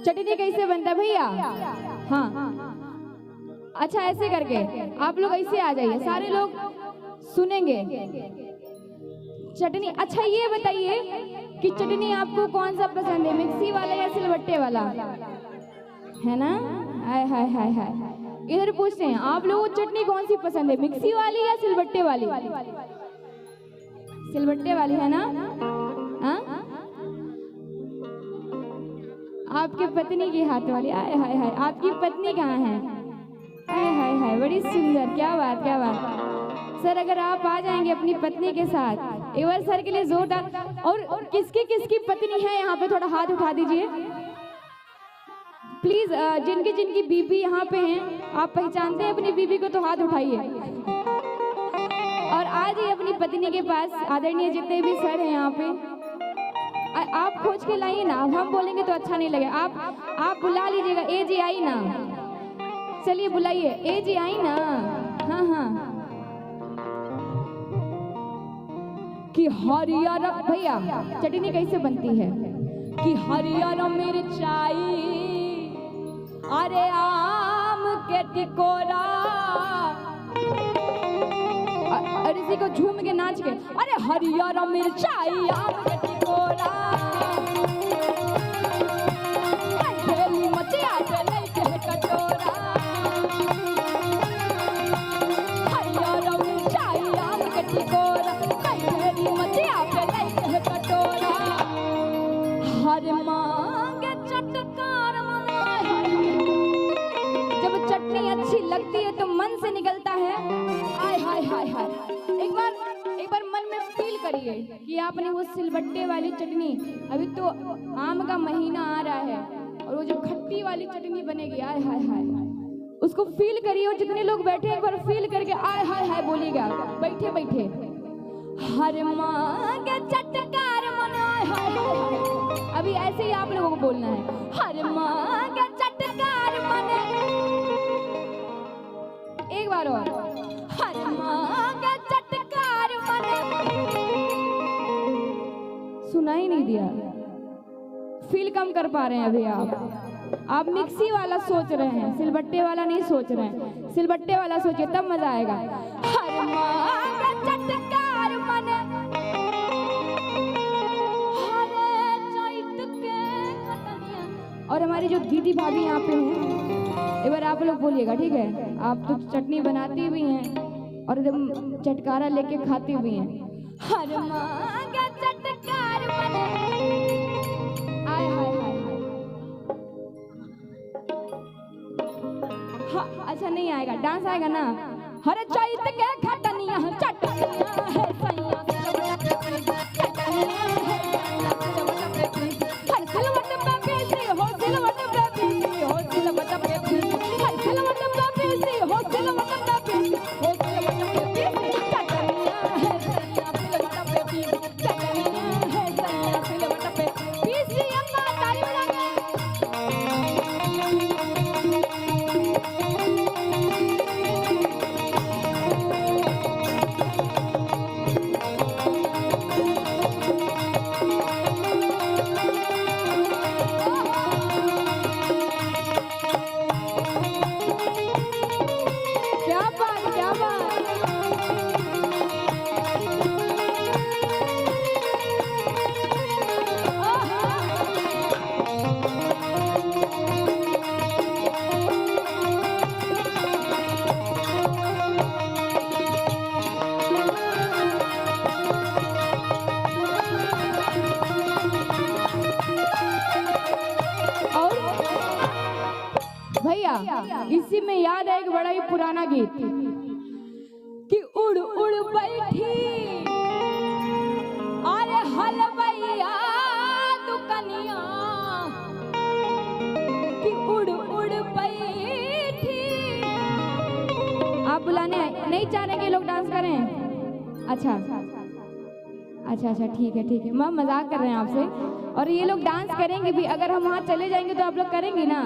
चटनी कैसे बनता है भैया? हाँ अच्छा, ऐसे करके आप लोग ऐसे आ जाइए, सारे लोग सुनेंगे चटनी। अच्छा ये बताइए कि चटनी आपको कौन सा पसंद है, मिक्सी वाला या सिलबट्टे वाला? है ना, हाय हाय हाय हाय। इधर पूछते हैं आप लोगों को चटनी कौन सी पसंद है, मिक्सी वाली या सिलबट्टे वाली? सिलबट्टे वाली है ना। हाँ आपके पत्नी के हाथ वाली, आय हाय हाय। आपकी पत्नी कहाँ है? आय हाय हाय, बड़ी सुंदर, क्या बात क्या बात। सर अगर आप आ जाएंगे अपनी पत्नी के साथ, एक बार सर के लिए जोरदार। और किसकी किसकी पत्नी है यहाँ पे, थोड़ा हाथ उठा दीजिए प्लीज। जिनकी जिनकी बीबी यहाँ पे हैं, आप पहचानते हैं अपनी बीबी को तो हाथ उठाइए। और आज ही अपनी पत्नी के पास आदरणीय जितने भी सर हैं यहाँ पे, आप खोज के लाइए ना। अब हम बोलेंगे तो अच्छा नहीं लगेगा, आप बुला लीजिएगा। ए जी आई ना, चलिए बुलाइए, ए जी आई ना। हाँ हाँ कि हरियर भैया चटनी कैसे बनती है कि हरियर मिर्चाई, अरे आम के टिकोरा, और इसी को झूम के नाच के, अरे हरियर मिर्चाई आम के टिकोरा, खेली मचिया पे लेके कटोरा, हरियर मिर्चाई आम के टिकोरा, खेली मचिया पे लेके कटोरा, हर मांगे चटकार मनाए। जब चटनी अच्छी लगती है तो मन से निकलता है आय हाय हाय हाय। एक बार मन में फील करिए कि आपने वो सिलबट्टे वाली चटनी, अभी तो आम का महीना आ रहा है और वो जो खट्टी वाली चटनी बनेगी, आय हाय हाय, उसको फील करिए। और जितने लोग बैठे हैं एक बार फील करके आय हाय हाय बोलिएगा बैठे बैठे। हर मांगे चटकार मन, आय हाय हाय हाय, अभी ऐसे ही आप लोगों को बोलना है। हर मांगे चटकार मन, एक बार और, हर मांगे चटकार मन। सुनाई नहीं दिया, फील कम कर पा रहे हैं अभी आप मिक्सी वाला सोच रहे हैं, सिलबट्टे वाला नहीं सोच रहे हैं। सिलबट्टे वाला सोचिए तब मजा आएगा। हर मांगे चटकार मन, हरे चैत के खटनिया। और हमारी जो दीदी भाभी यहाँ पे हैं, एक बार आप लोग बोलिएगा, ठीक है? आप तो चटनी बनाती भी हैं और एकदम चटकारा लेके खाती भी हैं। हर मांगे चटकार मन, आय हाय हाय हाय। हाँ, अच्छा नहीं आएगा, डांस आएगा ना। हर चैत के खटनिया चटनिया है सैया, चटनिया है हर सिलवट पे पीसी हो, सिलवट पे पीसी हो, सिलवट पे पीसी, हर सिलवट पे पीसी हो, सिलवट पे पीसी हो, सिलवट पे पीसी, चटनिया है सैया, सिलवट पे पीसी, चटनिया है सैया, सिलवट पे पीसी। अम्मा ताली बजा के इसी में याद है एक बड़ा ही पुराना गीत कि उड़ उड़ बैठी अरे हलवैया दुकनिया, कि उड़ उड़ बैठी। आप बुलाने नहीं चाह रहे कि लोग डांस करें? अच्छा अच्छा अच्छा, ठीक है मैं मजाक कर रहे हैं आपसे। और ये लोग डांस करेंगे भी, अगर हम वहाँ चले जाएंगे तो आप लोग करेंगे ना?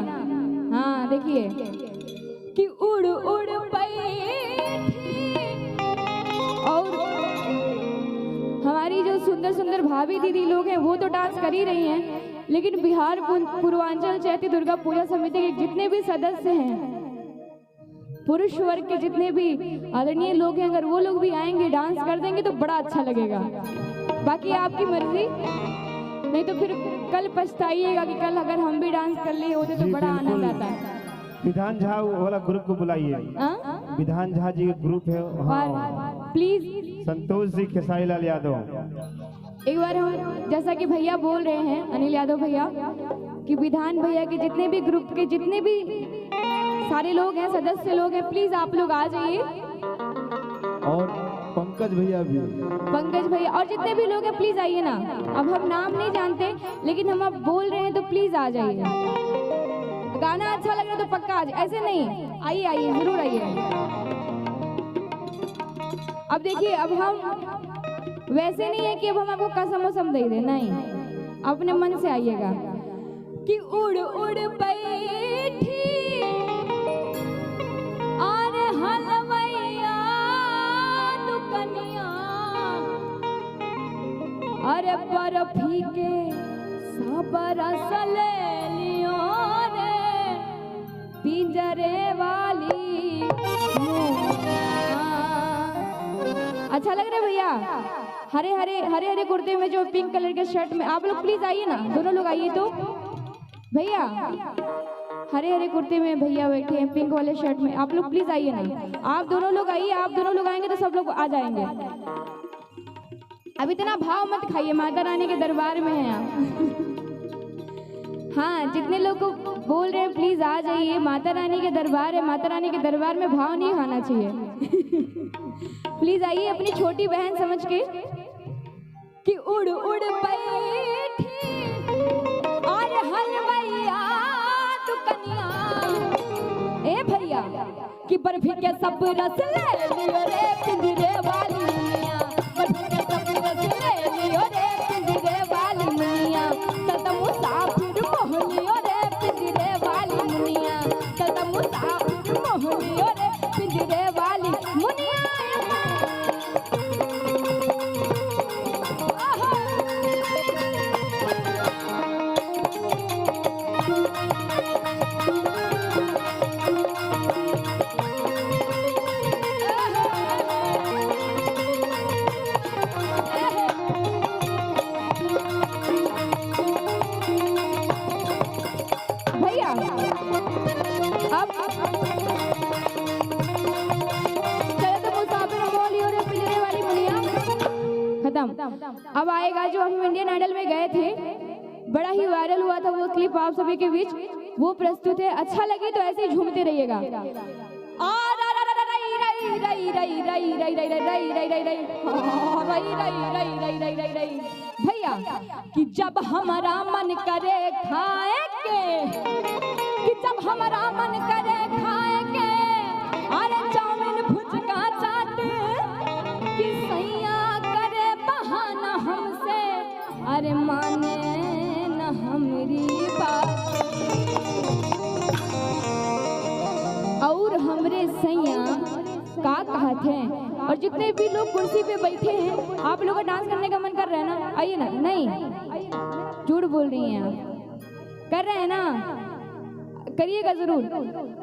हाँ देखिए कि उड़ उड़ बैठी। और हमारी जो सुंदर सुंदर भाभी दीदी लोग हैं वो तो डांस कर ही रही हैं, लेकिन बिहार पूर्वांचल चैती दुर्गा पूजा समिति के जितने भी सदस्य हैं, पुरुष वर्ग के जितने भी आदरणीय लोग हैं, अगर वो लोग भी आएंगे डांस कर देंगे तो बड़ा अच्छा लगेगा। बाकी आपकी मर्जी, नहीं तो फिर कल पछताइएगा कि कल अगर हम भी डांस कर लिए होते तो बड़ा आनंद आता है। विधान झा वाला ग्रुप को बुलाइए, विधान झा जी का ग्रुप है और प्लीज संतोष जी, खेसारी लाल यादव। एक बार हम, जैसा कि भैया बोल रहे हैं अनिल यादव भैया, कि विधान भैया के जितने भी ग्रुप के जितने भी सारे लोग हैं, सदस्य लोग हैं, प्लीज आप लोग आ जाइए। और पंकज भैया भी, पंकज भैया और जितने भी लोग हैं प्लीज आइए ना। अब हम नाम नहीं जानते, लेकिन हम अब बोल रहे हैं तो प्लीज आ जाइए। गाना अच्छा लग रहा है तो पक्का आ जाइए, ऐसे नहीं, आइए आइए जरूर आइए। अब देखिए, अब हम वैसे नहीं है कि अब हम आपको कसम वसम दे दें, नहीं, अपने मन से आइएगा। कि उड़ उड़ बैठी अरे हलवैया दुकनिया, अरे बर्फी के सब रस ले लियो रे पिंजरे वाली मुनिया। अच्छा लग रहा है भैया? हरे हरे हरे हरे कुर्ते में जो पिंक कलर के शर्ट में, आप लोग प्लीज आइए ना, दोनों लोग आइए तो। भैया हरे हरे कुर्ते में भैया बैठे हैं पिंक वाले शर्ट में, आप लोग प्लीज आइए ना। आप दोनों लोग आइए, आप दोनों लोग आएंगे तो सब लोग आ जाएंगे। अब इतना भाव मत खाइए, माता रानी के दरबार में हैं आप। हाँ, जितने लोग को बोल रहे हैं प्लीज आ जाइए, माता रानी के दरबार है, माता रानी के दरबार में भाव नहीं खाना चाहिए। प्लीज आइए अपनी छोटी बहन समझ के। कि उड़ उड़ बैठी और हलवैया दुकनिया ए भैया कि बर्फी के सब रस ले लियो रे पिंजरे वाली मुनिया, बर्फी के सब रस ले लियो रे पिंजरे वाली मुनिया, सदा मुसाफिर मोह लियो रे पिंजरे वाली मुनिया, सदा मुसाफिर मोह लियो रे पिंजरे वाली मुनिया। भैया अब चलो तो मुसाफिर बोली और पिंजरे वाली मुनिया खत्म। अब आएगा जो हम इंडियन आइडल में गए थे, बड़ा ही वायरल हुआ था वो क्लिप आप सभी के बीच, वो प्रस्तुत है। अच्छा लगे तो ऐसे ही झूमते रहिएगा। भैया कि जब हमारा मन करे खाए के, कि जब हमारा मन करे खाए के, अरे चाउमीन भुजका चाट, कि सैया करे बहाना हमसे, अरे माने न हमारी बात, और हमरे सैया का कहत है। और जितने भी लोग कुर्सी पे बैठे हैं, आप लोगों का डांस करने का मन कर रहा है ना? आइए ना। नहीं, झूठ बोल रही हैं आप, कर रहे हैं ना? करिएगा जरूर।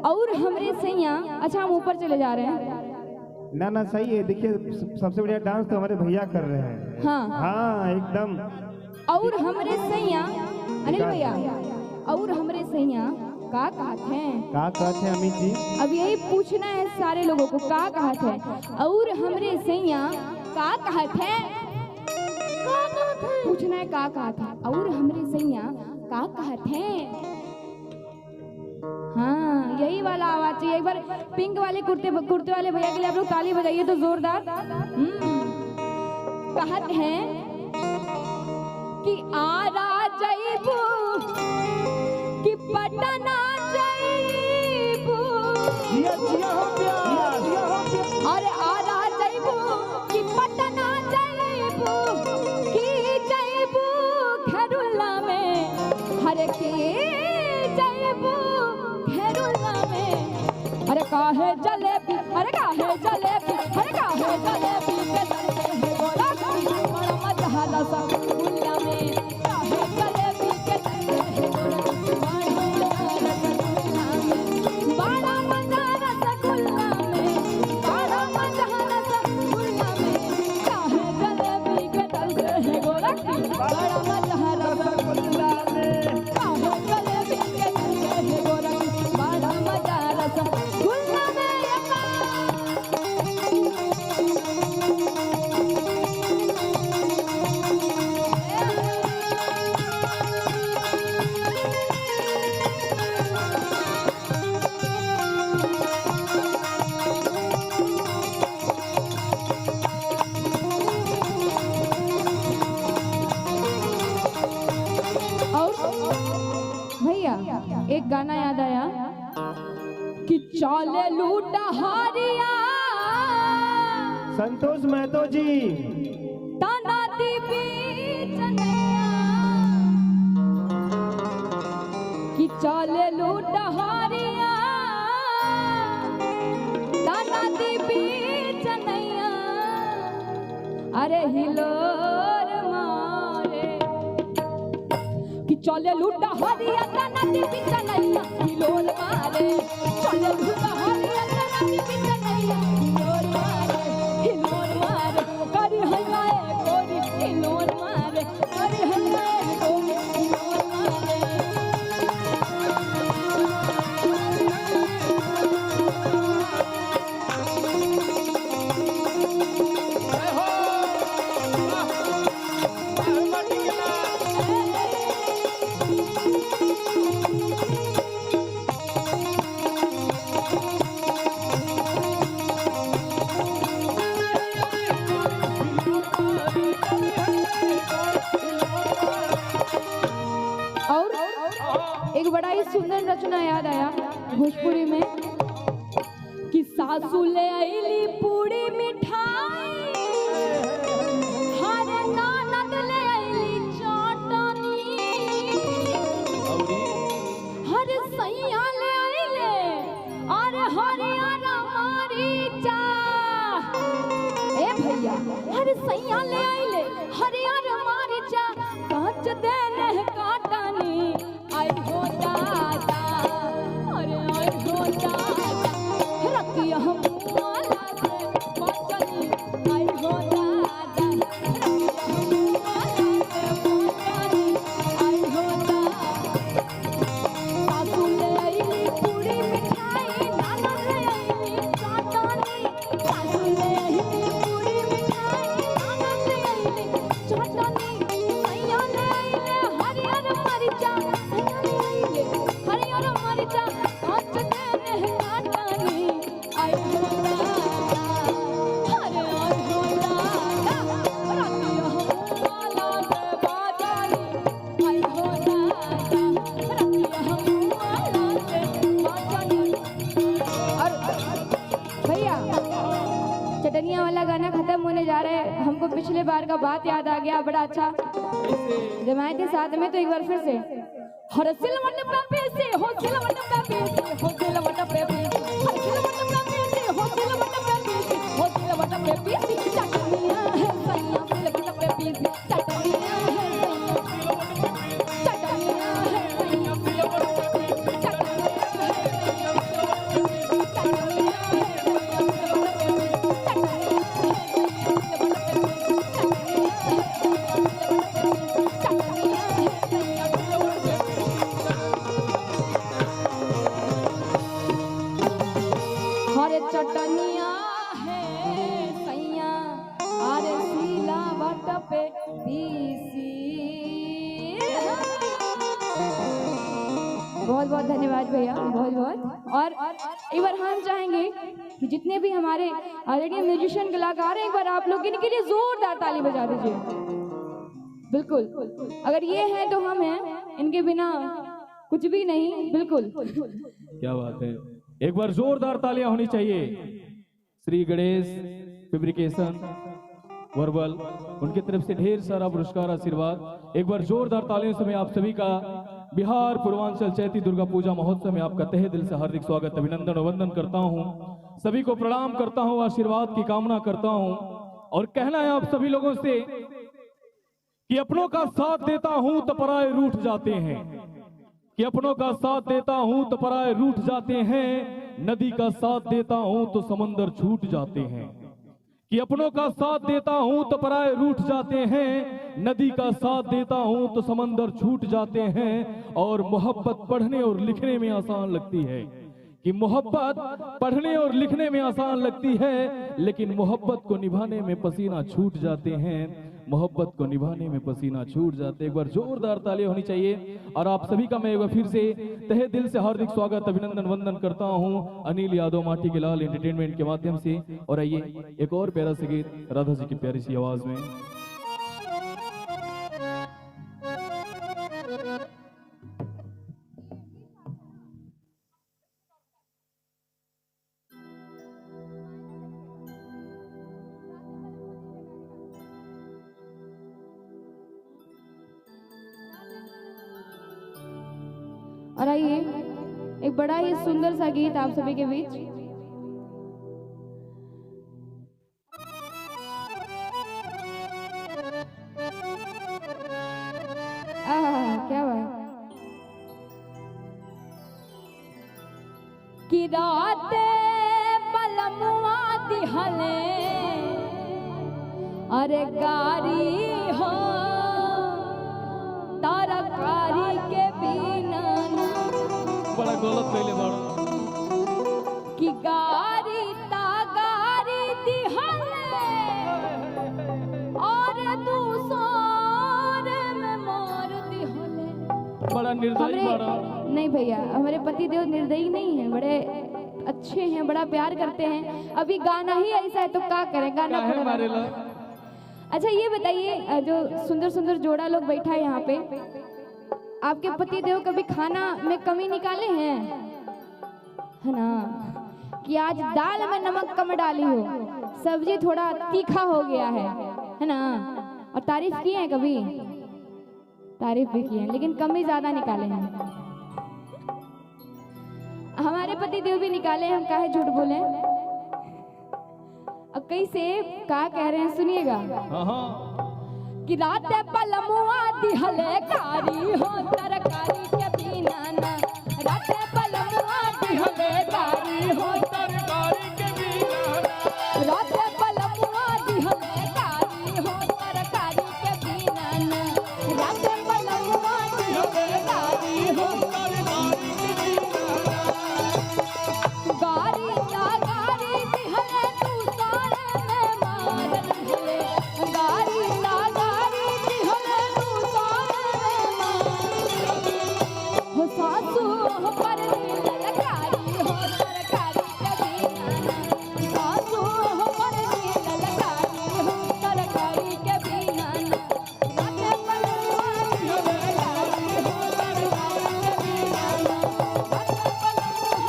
और हमरे सैया, अच्छा हम ऊपर चले जा रहे हैं। ना ना सही है, देखिए सबसे बढ़िया डांस तो हमारे भैया कर रहे हैं। हाँ हाँ एकदम। और हमरे सैया अनिल भैया, और हमरे सैया का कहत हैं? का कहते हैं अमित जी? अब यही पूछना है सारे लोगों को, का कहत है? और हमरे सैया का कहत है? पूछना है का कहत है? और हमरे सैया का कहत है? हाँ यही वाला आवाज चाहिए। एक बार पिंक वाले कुर्ते वाले भैया के लिए आप लोग ताली बजाइए तो जोरदार। कहत है कि आरा जइबू कि पटना जइबू, अरे आरा जइबू कि पटना जइबू, कि जइबू खेरुल्ला में, हरे के जइबू खेरुल्ला में, अरे काहे जलेबी, अरे काहे जलेबी, अरे काहे जलेबी के दर्द है गोरा बड़ा मजा हाला सा गुल्ला में, काहे जलेबी के दर्द है गोरा बड़ा मजा रसगुल्ला में, बड़ा मजा रसगुल्ला में, काहे जलेबी के दर्द है गोरा बड़ा मजा रसगुल्ला में, काहे जलेबी के दर्द है गोरा बड़ा मजा रसगुल्ला में। भैया एक गाना याद आया कि चाले लूटा हारिया, संतोष महतो जी। ताना दी बीच नैया, कि चाले लूटा हारिया, ताना दी बीच नैया, अरे हिलोर मारे, कि चले लूटा हरिया तना दी बिचनैया, हिलोर मारे, चले लूटा हरिया तना दी बिचनैया, हिलोर मारे, हिलोर मारे, करी हंगाए गोरी, हिलोर मारे, करी हंगाए गोरी, हिलोर मारे। एक बड़ा ही सुंदर रचना याद आया भोजपुरी में कि सासू ले आईली पूरी मिठाई, हर ननद ले आईली चटनी, हर सैया ले आईले और हरियर मरीचा। ए भैया हर सैया ले आईले हरियर मरीचा, कांच देने काटनी आई हो दादा, अरे आई हो दादा रखिया हम वाला से बचनी आई हो दादा, रखिया हम वाला से बचनी आई हो दादा। सासू ले आईली पूरी मिठाई, नाना ले आईली चटनी, सासू ले आईली पूरी मिठाई, नाना ले आईली चटनी, सैया ले आईले हरियर मरीचा, सैया ले आईले हरियर मरीचा, कांच देने काटनी आई हो दादा, अरे आई हो दादा रखिया हम वाला से बचनी आई हो दादा, रखिया हम वाला से बचनी। और भैया चटनिया वाला गाना खत्म होने जा रहा है, हमको पिछले बार का बात याद आ गया, बड़ा अच्छा जब आए थे साथ में, तो एक बार फिर से हर सिलवट पे पीसी हो, सिलवट पे पीसी हो, सिलवट पे पीसी हर सिलवट पे पीसी हो, सिलवट पे पीसी हो, सिलवट पे पीसी चटनिया है सैया, सिलवट पे पीसी चटनिया है सैया, चटनिया है सैया, सिलवट पे पीसी चटनिया है सैया, चटनिया है सैया, सिलवट पे पीसी चटनिया है सैया, सिलवट पे पीसी चटनिया है सैया, चटनिया है सैया, सिलवट पे हरे चटनिया है सैया, अरे सिलवट पे पीसी। बहुत बहुत धन्यवाद भैया, बहुत बहुत। और एक बार हम चाहेंगे कि जितने भी हमारे रेडियो म्यूजिशियन कलाकार हैं, एक बार आप लोग इनके लिए जोरदार ताली बजा दीजिए। बिल्कुल, अगर ये है तो हम हैं, इनके बिना कुछ भी नहीं। बिल्कुल क्या बात है, एक बार जोरदार तालियां होनी चाहिए। श्री गणेश फैब्रिकेशन वर्बल, उनकी तरफ से ढेर सारा पुरस्कार आशीर्वाद। एक बार जोरदार तालियों से मैं आप सभी का बिहार पूर्वांचल चैती दुर्गा पूजा महोत्सव में आपका तहे दिल से हार्दिक स्वागत, अभिनंदन और वंदन करता हूं। सभी को प्रणाम करता हूं, आशीर्वाद की कामना करता हूं। और कहना है आप सभी लोगों से कि अपनों का साथ देता हूं तो पराये रूठ जाते हैं, कि अपनों का साथ देता हूं तो पराये रूठ जाते हैं, नदी का साथ देता हूं तो समंदर छूट जाते हैं, कि अपनों का साथ देता हूं तो पराये रूठ जाते हैं, नदी का साथ देता हूं तो समंदर छूट जाते हैं। और मोहब्बत पढ़ने और लिखने में आसान लगती है, कि मोहब्बत पढ़ने और लिखने में आसान लगती है, लेकिन मोहब्बत को निभाने में पसीना छूट जाते हैं, मोहब्बत को निभाने में पसीना छूट जाते। एक बार जोरदार तालियां होनी चाहिए। और आप सभी का मैं एक बार फिर से तहे दिल से हार्दिक स्वागत, अभिनंदन वंदन करता हूं अनिल यादव माटी के लाल एंटरटेनमेंट के माध्यम से। और आइए एक और प्यारा सा गीत राधा जी की प्यारी सी आवाज में। और आइए एक बड़ा ही सुंदर सा गीत आप सभी के बीच। क्या बात कि रात पलमुआ दिहले अरे गारी हो तरकारी के बिना बड़ा गलत कैले बड़ा कि गारी तागारी दिहले और दूसरे में मार दिहले। बड़ा निर्दयी बड़ा। नहीं भैया, हमारे पति देव निर्दयी नहीं है, बड़े अच्छे हैं, बड़ा प्यार करते हैं। अभी गाना ही ऐसा है तो क्या करें, गाना काहे मारेला। अच्छा ये बताइए, जो सुंदर सुंदर जोड़ा लोग बैठा है यहाँ पे, आपके पति देव कभी खाना में कमी निकाले हैं, है ना, कि आज दाल में नमक कम डाली हो, सब्जी थोड़ा तीखा हो गया है ना, और तारीफ की है, कभी तारीफ भी की है, लेकिन कमी ज्यादा निकाले हैं। हमारे पति देव भी निकाले, हम काहे झूठ बोले। अब कैसे क्या कह रहे हैं सुनिएगा। कि रात पलमुआ दिहले कारी हो तरकारी के बिना ना, रात पलमुआ दिहले कारी हो तरकारी के बिना ना, रात पलमुआ दिहले कारी हो तरकारी के बिना ना, रात पलमुआ दिहले कारी हो तरकारी के बिना ना, गारी ना गारी दिहले तू सारे में मार दिहले, गारी ना गारी दिहले तू सारे में मार, हो सासू हो पर दिल लगारी हो तरकारी के बिना ना, सासू हो पर दिल लगारी हो तरकारी के बिना ना, राते पलमुआ दिहले कारी हो तरकारी के बिना ना, राते पलमुआ दिहले कारी हो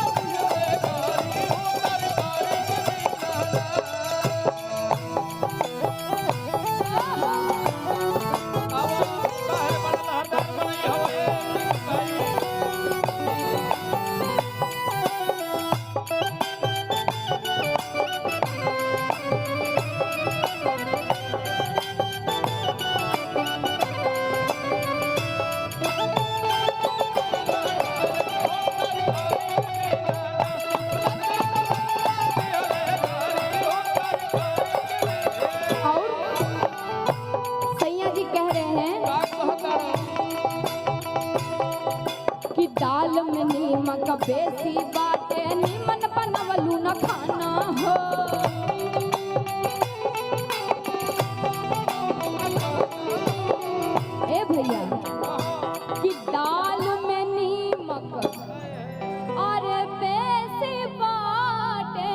तरकारी और सैया जी कह रहे हैं कि दाल में नीमक बेसी बाटे, नीमन बनवलू न खाना हो, ए भैया, कि दाल में नीमक और बेसी बाटे,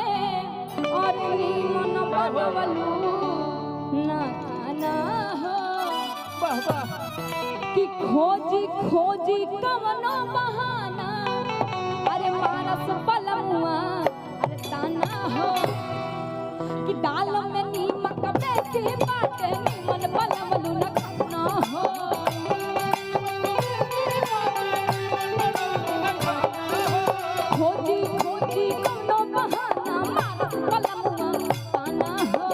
और नीमन बनवलू न खाना हो, कि खोजी खोजी कवनो बहाना, अरे मारस पलमुआ अरे ताना हो, कि दाल में नीमक बेसी बाटे, नीमन बनवलू न खाना हो, खोजी खोजी कवनो बहाना, मारस पलमुआ ताना हो,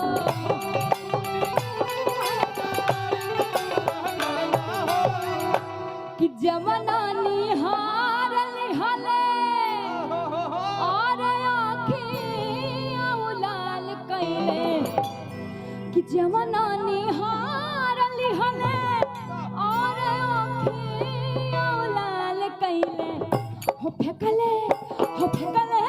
कि जवना निहार लिहले और आँखियाँ उलाल कैले, कि जवना निहार लिहले और आँखियाँ उलाल कैले, हो फेंकले हो फेंकले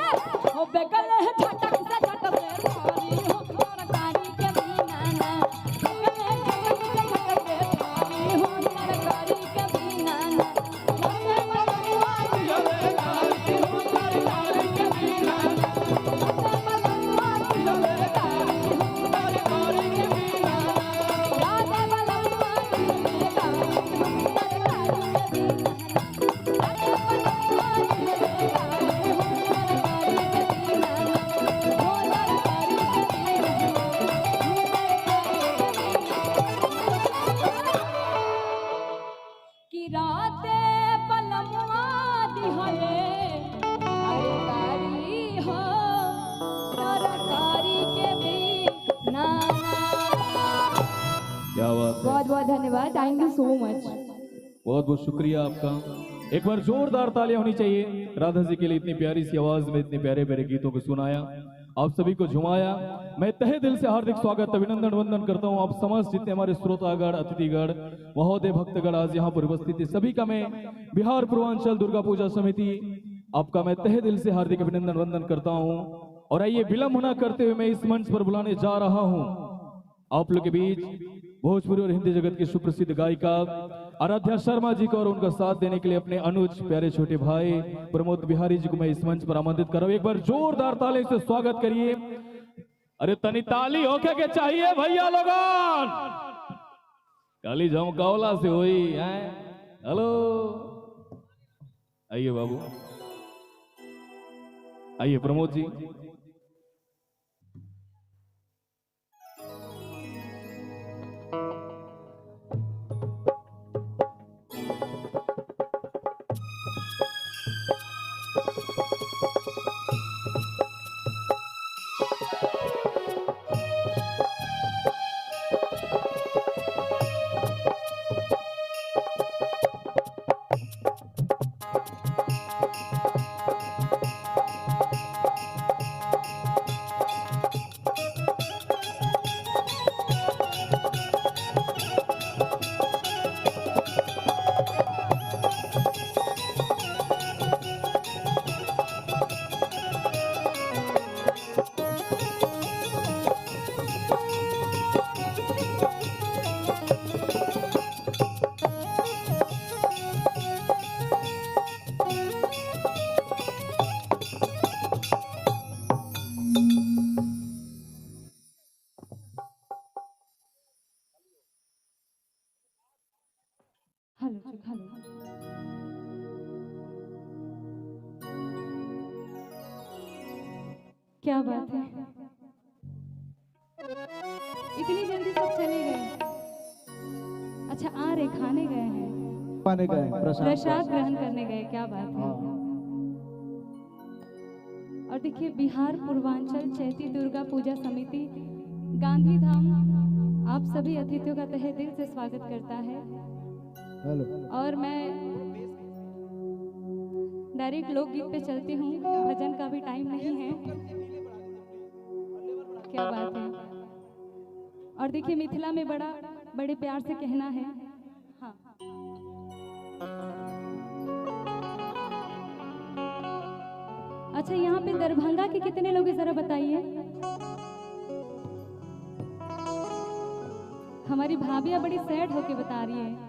हो फेंकले झटक से थारी हो तरकारी के बिना ना, फेंकले झटक से थारी हो तरकारी के बिना ना, राते पलमुआ दिहले कारी हो तरकारी के बिना ना, राते पलमुआ दिहले कारी हो तरकारी के बिना ना, राते पलमुआ दिहले कारी हो तरकारी के बिना ना, राते पलमुआ दिहले कारी हो तरकारी के बिना ना, हो तरकारी के बिना ना, हो कि राते पलमुआ दिहले तरकारी हो तरकारी के बिना ना। क्या बात है, बहुत बहुत धन्यवाद, थैंक यू सो मच। बहुत बहुत शुक्रिया आपका। एक बार जोरदार तालियां होनी चाहिए राधा जी के लिए, इतनी प्यारी सी आवाज में इतने प्यारे प्यारे गीतों को सुनाया, आप सभी को झुमाया। मैं तहे दिल से हार्दिक स्वागत अभिनंदन वंदन करता हूं आप समस्त जितने हमारे श्रोतागण, अतिथिगण, महोदय, भक्तगण आज यहाँ पर उपस्थित है, सभी का मैं बिहार पूर्वांचल दुर्गा पूजा समिति आपका मैं तहे दिल से हार्दिक अभिनंदन वंदन करता हूँ। और आइए विलंब न करते हुए मैं इस मंच पर बुलाने जा रहा हूँ आप लोग के बीच भोजपुरी और हिंदी जगत की सुप्रसिद्ध गायिका आराध्या शर्मा जी को, और उनका साथ देने के लिए अपने अनुज प्यारे छोटे भाई प्रमोद बिहारी जी को मैं इस मंच पर आमंत्रित कर रहा हूं। एक बार जोरदार ताली से स्वागत करिए। अरे तनी ताली होके के चाहिए भैया लोगन, काली झमकावला से हुई है हेलो, आइए बाबू, आइए प्रमोद जी। हेलो जी, हेलो। क्या बात है, इतनी जल्दी सब चले गए? अच्छा, आ रहे, खाने गए हैं, पाने गए प्रसाद ग्रहण करने गए, क्या बात है। और देखिए, बिहार पूर्वांचल चैती दुर्गा पूजा समिति गांधी धाम आप सभी अतिथियों का तहे दिल से स्वागत करता है। हेलो। और मैं डायरेक्ट लोकगीत पे चलती हूँ, भजन का भी टाइम नहीं है। क्या बात है। और देखिए, मिथिला में बड़े प्यार से कहना है। हाँ, अच्छा, यहाँ पे दरभंगा के कितने लोग हैं जरा बताइए। हमारी भाभियाँ बड़ी सैड होके बता रही है।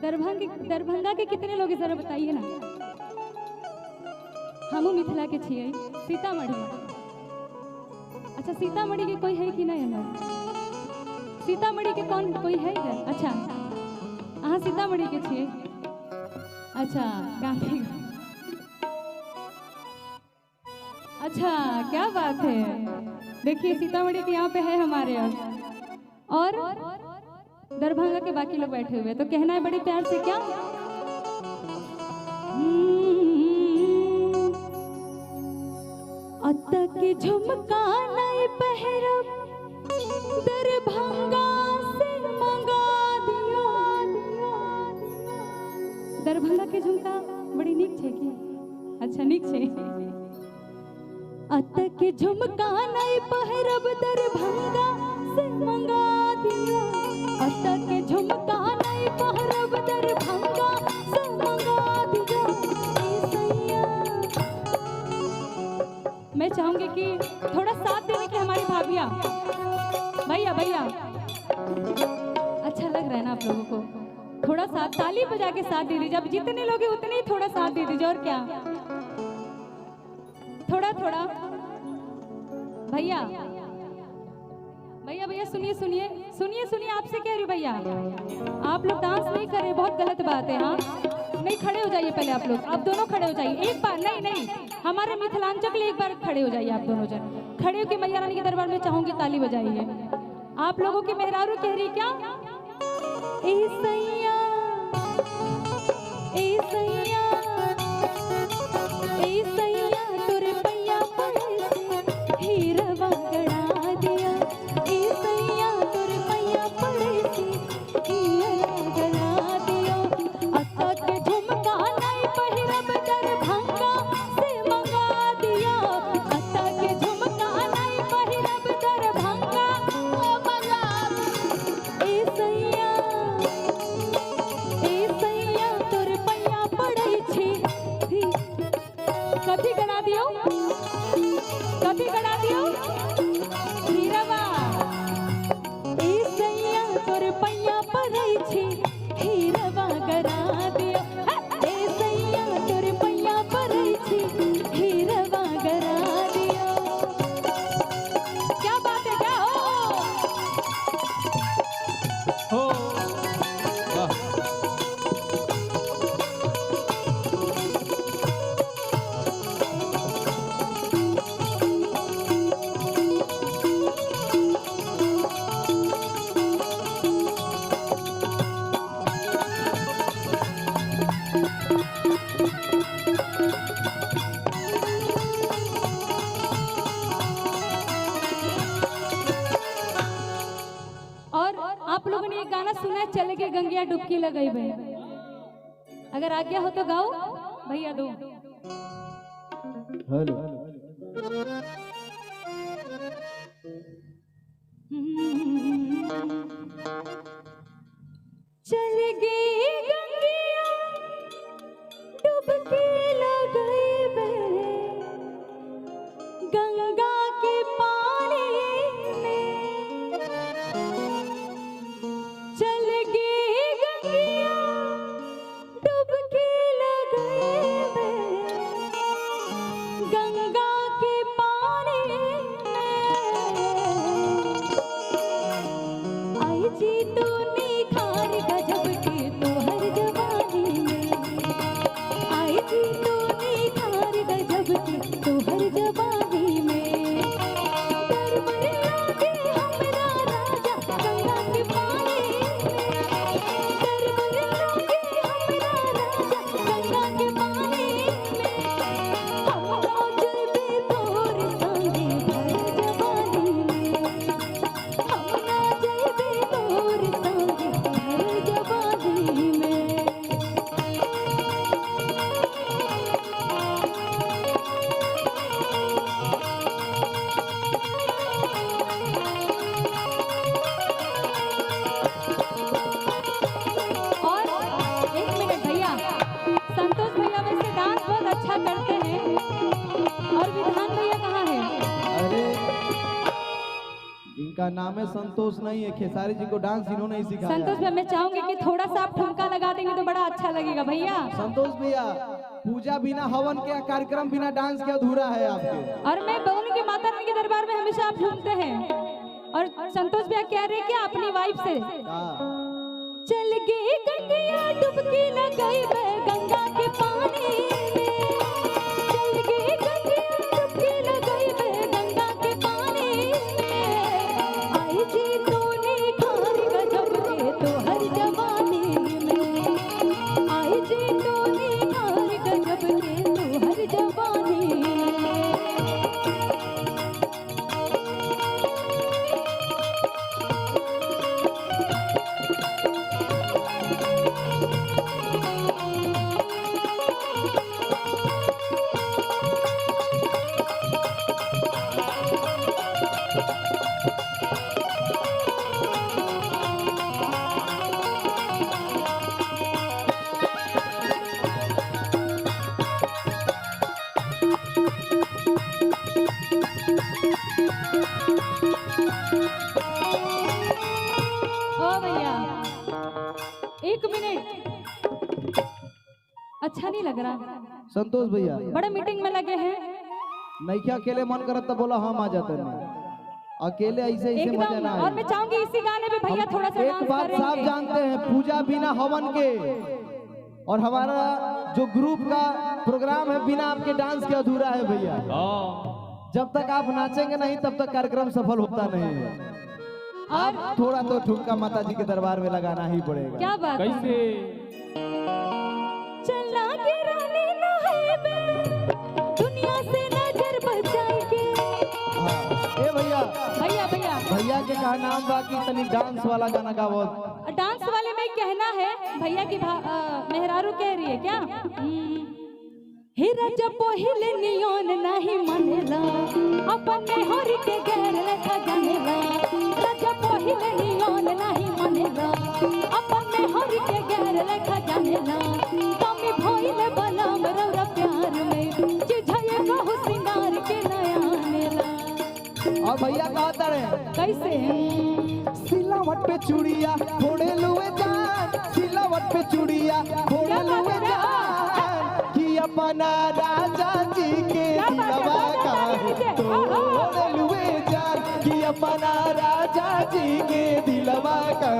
दरभंगा के कितने लोग हैं जरा बताइए ना। हमू मिथिला के छिए, सीतामढ़ी। अच्छा, सीतामढ़ी के कोई है कि नहीं हमारे? सीतामढ़ी के कौन कोई है इधर? अच्छा, अहाँ सीतामढ़ी के छिए। अच्छा, गांधी। अच्छा, क्या बात है। देखिए, सीतामढ़ी के यहाँ पे है हमारे अब, और दरभंगा के बाकी लोग बैठे हुए, तो कहना है बड़े प्यार से क्या। अतक झुमका नहीं पहरब, दरभंगा से मंगा दिया। दरभंगा के झुमका बड़ी नीक छे की? अच्छा, नीक छे। अतक झुमका नहीं पहरब, दरभंगा से मंगा दिया। अतक झुमका नहीं पहरब, दरभंगा से मंगा दिया। मैं चाहूंगी कि थोड़ा साथ देने की हमारी भाभियाँ, भैया अच्छा लग रहा है ना आप लोगों को? थोड़ा साथ ताली बजा के साथ दे दीजिए। अब जितने लोग हैं उतने ही थोड़ा साथ दे दीजिए। और क्या, थोड़ा भैया सुनिए, आपसे कह रही हूँ भैया, आप लोग डांस नहीं कर रहे, बहुत गलत बात है। हाँ, नहीं, खड़े हो जाइए पहले आप लोग, आप दोनों खड़े हो जाइए एक बार। नहीं, हमारे मिथिलांचल के लिए एक बार खड़े हो जाइए आप दोनों जन। खड़े होकर मैया रानी के दरबार में चाहूंगी ताली बजाइए। आप लोगों की मेहरारू कह रही क्या? ए सैया, ए सैया, ए सैया, तोरे पैया पड़े से हीरवा गड़ा दिया। ए सैया, तोरे पैया पड़े से हीरवा गड़ा दिया। अतक के झुमका नहीं पहिरब, दरभंगा से मंगा दिया। अतक के झुमका नहीं पहिरब, दरभंगा से मंगा दिया। ए सैया, ए सैया, गंगिया डुबकी लगाई बे। अगर आज्ञा हो तो गाओ भैया दो। हेलो चल गई गंगिया डुबकी लगाई बे, गंगा के पानी में। चल गई गंगिया डुबकी लगाई बे, गंगा के पानी में। आई जी तू निखार गजब के तोहर जवानी में। आई जी तू निखार गजब के तोहर जवानी में। डर लागे हमरा राजा गंगा के पानी में। डर लागे हमरा राजा गंगा के पानी में। हम ना जइबे तोर संगे भर जवानी में। हम ना जइबे तोर संगे भर जवानी में। और एक मिनट भैया, संतोष भैया वैसे डांस बहुत अच्छा करते हैं। और विधान भैया कहाँ है? अरे इनका नाम है संतोष नहीं है, खेसारी जी को डांस इन्होंने ही सिखाया। संतोष भैया मैं चाहूंगी कि थोड़ा सा आप ठुमका लगा देंगे तो बड़ा अच्छा लगेगा भैया। संतोष भैया, पूजा बिना हवन के, कार्यक्रम बिना डांस के अधूरा है आपके। और मैं बोलूंगी माता रानी के दरबार में हमेशा आप झूमते हैं। और संतोष भैया कह रहे हैं कि अपनी वाइफ से हाँ। चल गई गंगिया डुबकी लगाई बे, गंगा के पानी में। चल गई गंगिया डुबकी लगाई बे, गंगा के पानी में। आई जी तू निखार गजब के तोहर जवानी में। आई जी तू निखार गजब के तोहर जवानी में। ओ भैया एक मिनट, अच्छा नहीं लग रहा। संतोष भैया, बड़े मीटिंग में लगे हैं नैखा अकेले मन करत तो बोला हम आ जाते नहीं, अकेले ऐसे ऐसे मजा एकदम। ना और आए। मैं चाहूंगी इसी गाने में भैया थोड़ा सा एक डांस बात साफ करेंगे। जानते हैं, पूजा बिना हवन के और हमारा जो ग्रुप का प्रोग्राम है बिना आपके डांस के अधूरा है भैया। हाँ, जब तक आप नाचेंगे नहीं तब तक कार्यक्रम सफल होता नहीं है। और थोड़ा तो ठुमका माता जी के दरबार में लगाना ही पड़ेगा। क्या बात है? कैसे? चला के रानी नहाएबे, दुनिया से नजर बचाए के। हाँ। ए भैया, भैया भैया भैया के का नाम बाकी तनी डांस वाला गाना गावो। डांस वाले में कहना है भैया की मेहरारू कह रही है क्या? हीरा जब पहिले नियन नहीं मनेला, अपने हरि के गैर लेखा जानेला। जब पहिले नियन नहीं मनेला, अपने हरि के गैर लेखा जानेला। कमी भइले बलम रौरा प्यार में, चिझये कहू सिंगार के नया नेला। और भैया कहता रहे कैसे? सिलावट पे चूड़िया फोड़े लुए जान, सिलावट पे चूड़िया फोड़े लुए जान, कि अपना राजा जी के दिलवा का तोड़ लुए जान, कि अपना राजा जी के दिलवा का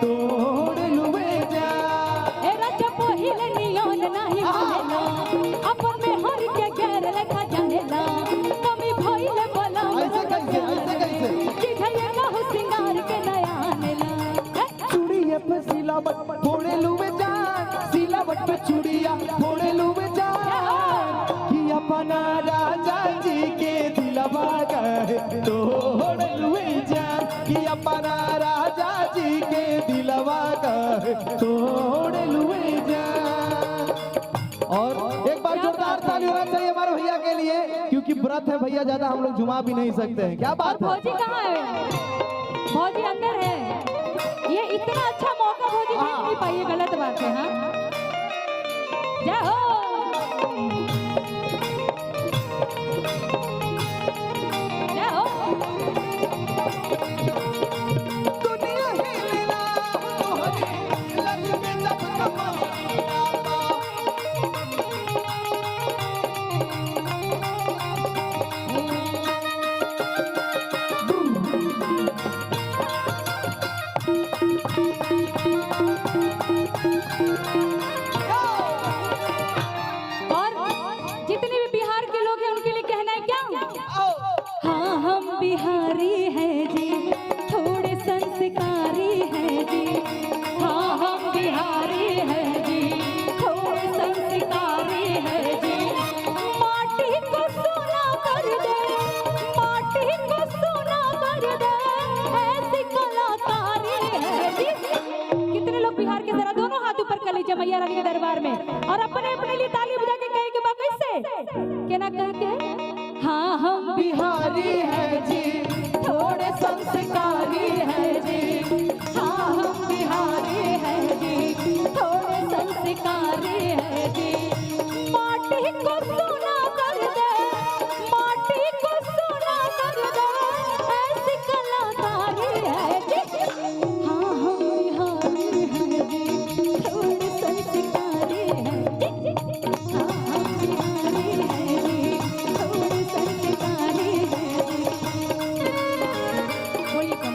तोड़ लुए जान। ए राजा पहिले नियन नहीं मनेला, अपने हरि के गैर लेखा जानेला। कमी भइले बलम ऐसे कैसे, ऐसे कैसे? चिझये कहू सिंगार के नया नेला। चूड़िया पे सिलावट फोड़े लुए जान, सिलावट पे चूड़िया फोड़े लुए जान, कि अपना राजा जी के दिलवा का तोड़ लुए जान, कि अपना राजा जी के दिलवा का और एक बार जोरदार ताली होना चाहिए हमारे भैया के लिए, क्योंकि व्रत है भैया, ज्यादा हम लोग झुमा भी नहीं सकते हैं। क्या बात है? भौजी कहाँ है? भौजी अंदर है। ये इतना अच्छा मौका भौजी देख नहीं पाई, गलत बात है। हाँ जय हो। जय हो। बिहारी है जी, थोड़े संस्कारी है जी। हाँ हम बिहारी है जी, थोड़े संस्कारी है जी। माटी को सोना कर दे, माटी को सोना कर दे, ऐसी कलाकारी है जी। कितने लोग बिहार के, जरा दोनों हाथ ऊपर कर लीजिए मैया रानी के दरबार में, और अपने अपने लिए ताली बजा के कहे के बाद कैसे के ना कह के, हाँ हम बिहारी है जी, थोड़े संस्कारी है जी। हाँ हम बिहारी है जी, थोड़े संस्कारी है जी। माटी को सोना कर दे, माटी को सोना कर दे, ऐसी कलाकारी है जी। हाँ हम बिहारी है जी, थोड़े संस्कारी है जी। हाँ हम बिहारी है जी, थोड़े संस्कारी है जी। बोलिए कम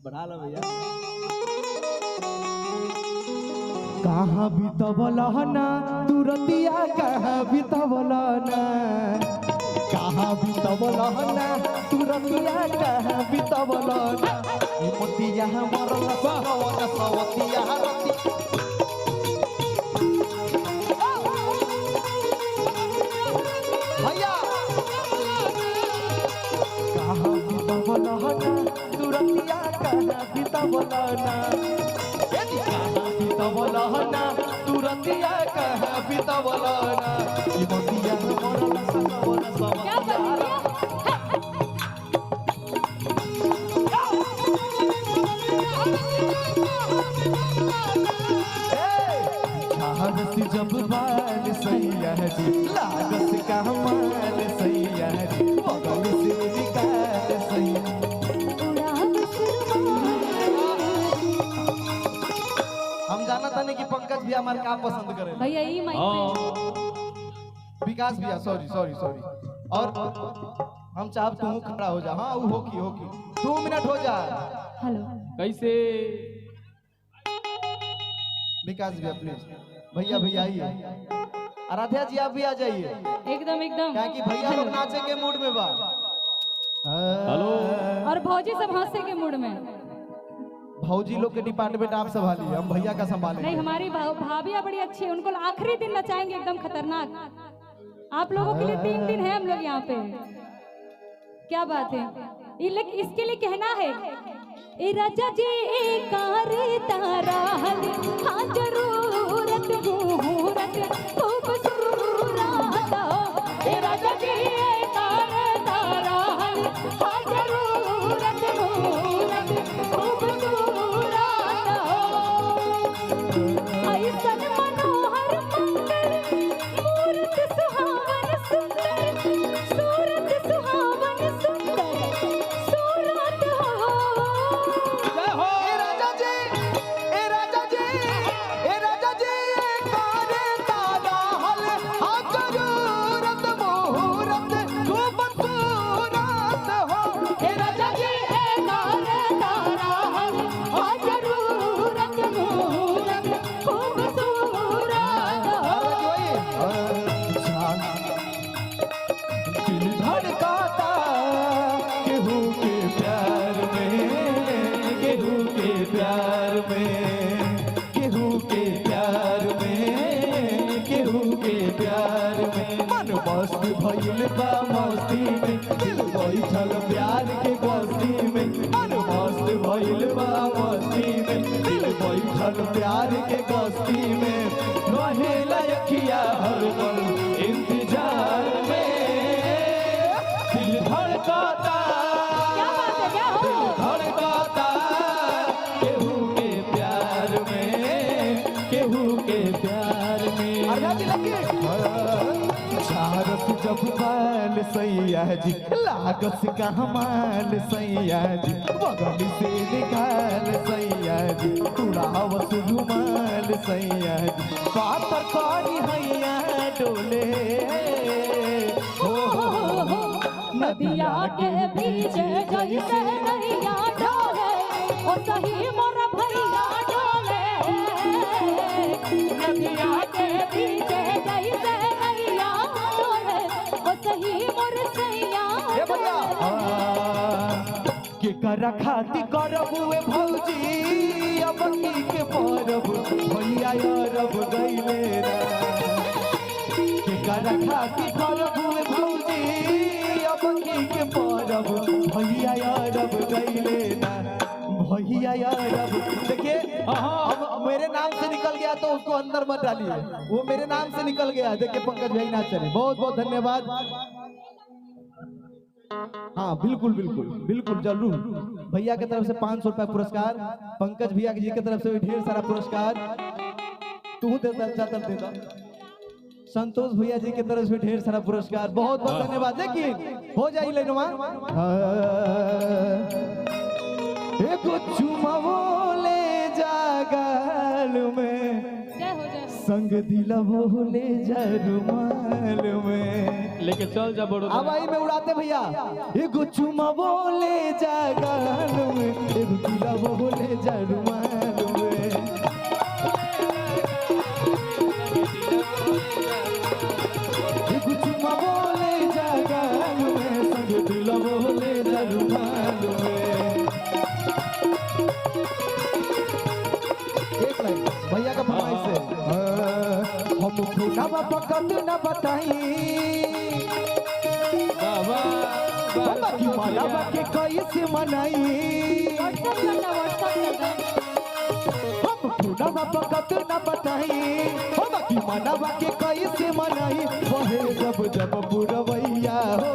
बढ़ा लो भैया। कहाँ बितवला ना तुरतिया, कहाँ बितवला ना, कहाँ बितवला ना तुरतिया, कहाँ बितवला ना। मोतिया मरल सवन सवतिया रति। भैया कहाँ बितवला ना तुरतिया, कहाँ बितवला ना, कहाँ बितवला ना तुरतिया, कहाँ बितवला ना। मोतिया मरल सवन सवतिया लागस जब बाल सैया जी, लागस का माल सैया जी, बगल से निकाल सैया। हम जाना था नहीं कि पंकज भी हमारे काम पसंद करे भैया यही विकास भैया, सॉरी सॉरी सॉरी। और हम चाहब तू खड़ा हो जा। हाँ वो होगी 2 मिनट हो जा। हेलो कैसे विकास भैया प्लीज, भैया भैया आइए। आराध्या जी आप भी आ जाइए, एकदम एकदम। क्या कि भैया लोग नाचे के मूड में बा। हेलो। और भौजी सब हंसे के मूड में। भौजी लोग के डिपार्टमेंट आप संभालिए, हम भैया का संभालेंगे। नहीं हमारी भाभियाँ बड़ी अच्छी है, उनको आखिरी दिन नचाएंगे एकदम खतरनाक। आप लोगों के लिए 3 दिन है हम लोग यहाँ पे। क्या बात है, इसके लिए कहना है ए राजा जी कारी तारा हल, हाँ जरूरत मुहूर्त खूबसूरत। ए राजा जी कारी तारा हल, हाँ जरूरत मुहूर्त खूबसूरत। ऐसन मनोहर मंदिर, मूरत सुहावन सुंदर, सूरत सुहावन सुंदर सूरत हो। ए राजा जी, ए राजा जी, ए राजा जी, कारे तारा के प्यार में मन मस्त भइल बा मस्ती में दिल बैठल प्यार के बस्ती में मन मस्त भइल बा मस्ती में दिल बैठल प्यार के बस्ती में रहेला अखिया हर पल इंतजार में दिल धड़काता क्या बात है, क्या हो? धड़काता केहू के प्यार में केहू के प्यार में चारस जब बाल सैया जी लागस कमाल सैया जी बगल से निकाल सैया जी उड़ावस रुमाल सैया जी पातर करी हैया डोले हो नदिया के बीच जैसे नैया डोले ओ सही मोर भैया डोले नदिया के बीच जैसे नैया डोले ओ सही मोर सैया के कर खाती करबुए भौजी अब की के परब भैया अरब गइले रा के कर खाती करबुए भौजी अब की के परब भैया अरब गइले रा भैया अरब। देखिए अब मेरे नाम से निकल गया तो उसको अंदर मत डालिए, वो मेरे नाम से निकल गया। देखिए पंकज भाई ना चले, बहुत बहुत धन्यवाद। हाँ बिल्कुल बिल्कुल बिल्कुल जरूर। भैया की तरफ से 500 रुपया पुरस्कार, पंकज भैया जी की तरफ से भी ढेर सारा पुरस्कार, तू देता चाहता देता। संतोष भैया जी की तरफ से ढेर सारा पुरस्कार, बहुत बहुत धन्यवाद। लेकिन हो जाए लेनुआ एको चुमावो ले जागाल में संग दिला बोले जा रुमाल में लेके चल जा बड़ो। अब आई में उड़ाते भैया एगो चुमा बोले जा गाल में एगो दिला बोले जा रुमाल में एगो चुमा बोले जा गाल में संग दिला बोले जा रुमाल में। एक लाइन भैया का फरमाइश है, हम फूटावा पकड़ न बताई बाकी मालावा के कैसे मनाई हम फूटावा पकड़ न बताई बाकी मालावा के कैसे मनाई वहे जब जब पुरवैया हो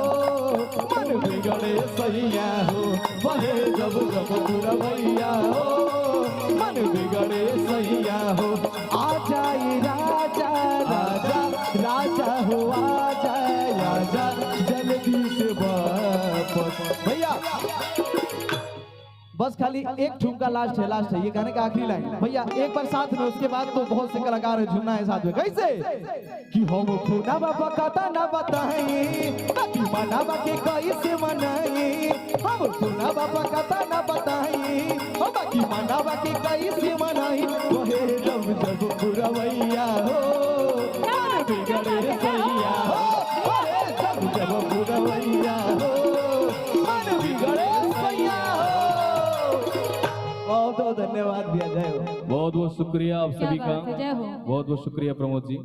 मन बिगड़े सैया हो वहे जब जब पुरवैया हो मन बिगड़े सैया हो आ जाए राजा राजा राजा हो आ जाए राजा जल्दी से वापस। भैया बस खाली एक ठुमका लास्ट है, लास्ट है ये गाने का आखिरी लाइन भैया एक बार साथ में, उसके बाद तो बहुत से कलाकार है झूमना है साथ में। कैसे कि हम खुदा बाबा कथा ना बताएं बाकी मनावा के कैसे मनाई हम खुदा बाबा कथा ना बताएं बाकी मनावा के कैसे मनाई वहे जब जब पुरवैया हो मन बिगड़े सैया हो वहे जब जब पुरवैया हो मन बिगड़े सैया हो। बहुत बहुत धन्यवाद भैया, जय हो। बहुत बहुत शुक्रिया आप सभी का, जय हो। बहुत बहुत शुक्रिया प्रमोद जी।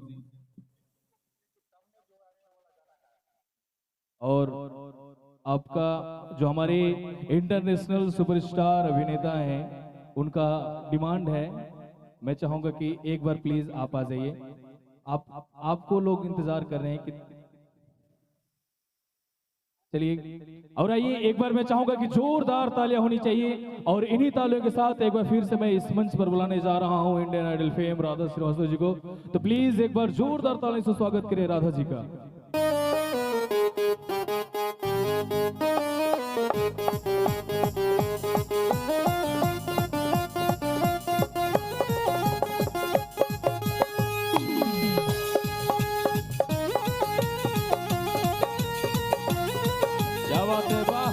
और आपका जो हमारे इंटरनेशनल सुपरस्टार अभिनेता हैं उनका डिमांड है, मैं चाहूंगा कि एक बार प्लीज आप आ जाइए। आपको लोग इंतजार कर रहे हैं कि चलिए। और आइए एक बार मैं चाहूंगा कि जोरदार तालियां होनी चाहिए और इन्हीं तालियों के साथ एक बार फिर से मैं इस मंच पर बुलाने जा रहा हूं Indian Idol fame Radha Shrivastava ji को। तो प्लीज एक बार जोरदार तालियों से स्वागत करें राधा जी का। क्या बात है, वाह।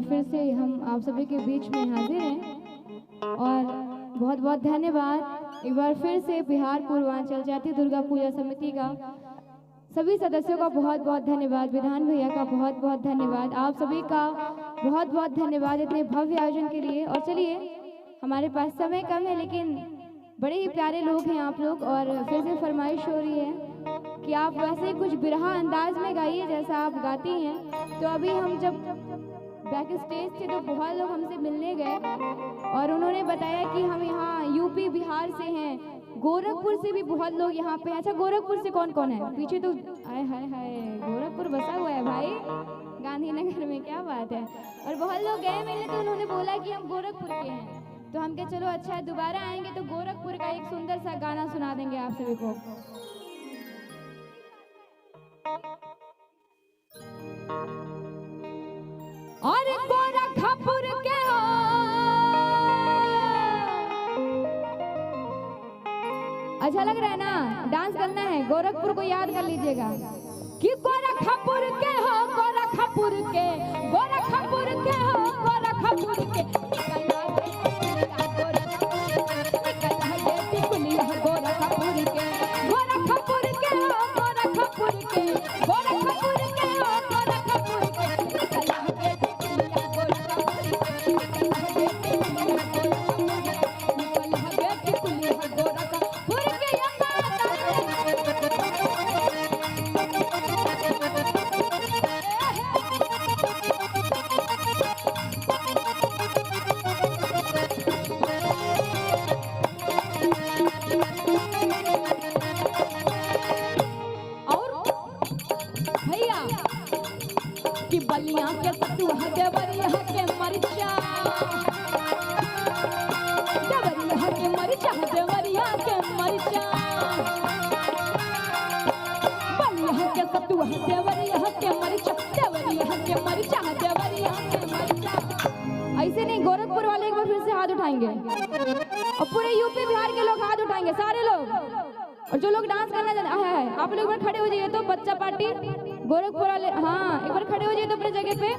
फिर से हम आप सभी के बीच में हाजिर हैं और बहुत बहुत धन्यवाद एक बार फिर से बिहार पूर्वांचल चैती दुर्गा पूजा समिति का सभी सदस्यों का बहुत बहुत धन्यवाद, विधान भैया का बहुत बहुत धन्यवाद, आप सभी का बहुत बहुत धन्यवाद इतने भव्य आयोजन के लिए। और चलिए हमारे पास समय कम है लेकिन बड़े ही प्यारे लोग हैं आप लोग और फिर से फरमाइश हो रही है कि आप वैसे कुछ बिरहा अंदाज में गाइए जैसा आप गाती हैं। तो अभी हम जब बैक स्टेज थे तो बहुत लोग हमसे मिलने गए और उन्होंने बताया कि हम यहाँ यूपी बिहार से हैं, गोरखपुर से भी बहुत लोग यहाँ पे। अच्छा गोरखपुर से कौन कौन है? पीछे तो आय हाय हाय गोरखपुर बसा हुआ है भाई गांधीनगर में, क्या बात है। और बहुत लोग गए मिलने तो उन्होंने बोला कि हम गोरखपुर के हैं, तो हम कहे चलो अच्छा है दोबारा आएंगे तो गोरखपुर का एक सुंदर सा गाना सुना देंगे आप सभी को। और गोरखपुर के हो अच्छा लग रहा है ना? डांस करना है, गोरखपुर को याद कर लीजिएगा कि गोरखपुर के हो, गोरखपुर के, गोरखपुर के हो, गोरखपुर के निकला ये टिकुलिया गोरखपुर के, गोरखपुर के हो, गोरखपुर के, गोरखपुर के हो, गोरखपुर के निकला ये टिकुलिया गोरखपुर के, निकला ये टिकुलिया गोरखपुर के कि बलिया के सतुआ देवरिया के मरिचा, देवरिया के मरिचा, देवरिया के मरिचा, बलिया के सतुआ देवरिया के मरिचा, देवरिया के मरिचा, देवरिया के मरिचा। ऐसे नहीं, गोरखपुर वाले एक बार फिर से हाथ उठाएंगे और पूरे यूपी बिहार के लोग हाथ उठाएंगे सारे लोग। और जो लोग डांस करना चाहते हैं आप लोग एक बार खड़े हो जाइए तो बच्चा पार्टी गोरखपुर वाले, हाँ एक बार खड़े हो जाइए तो अपने जगह पे।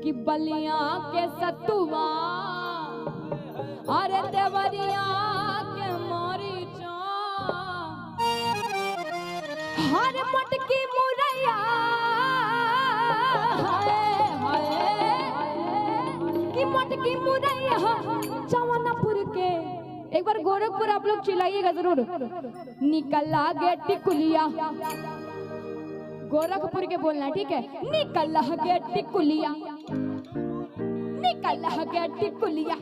कि बलिया के सतुआ अरे देवरिया के मरिचा, हर मटकी मुरैया हाय हाय कि मटकी मुरैया जवानापुर के। एक बार गोरखपुर आप लोग चिल्लाइएगा जरूर। निकला गे टिकुलिया, गोरखपुर के बोलना ठीक है। निकला गे टिकुलिया, निकला गे टिकुलिया,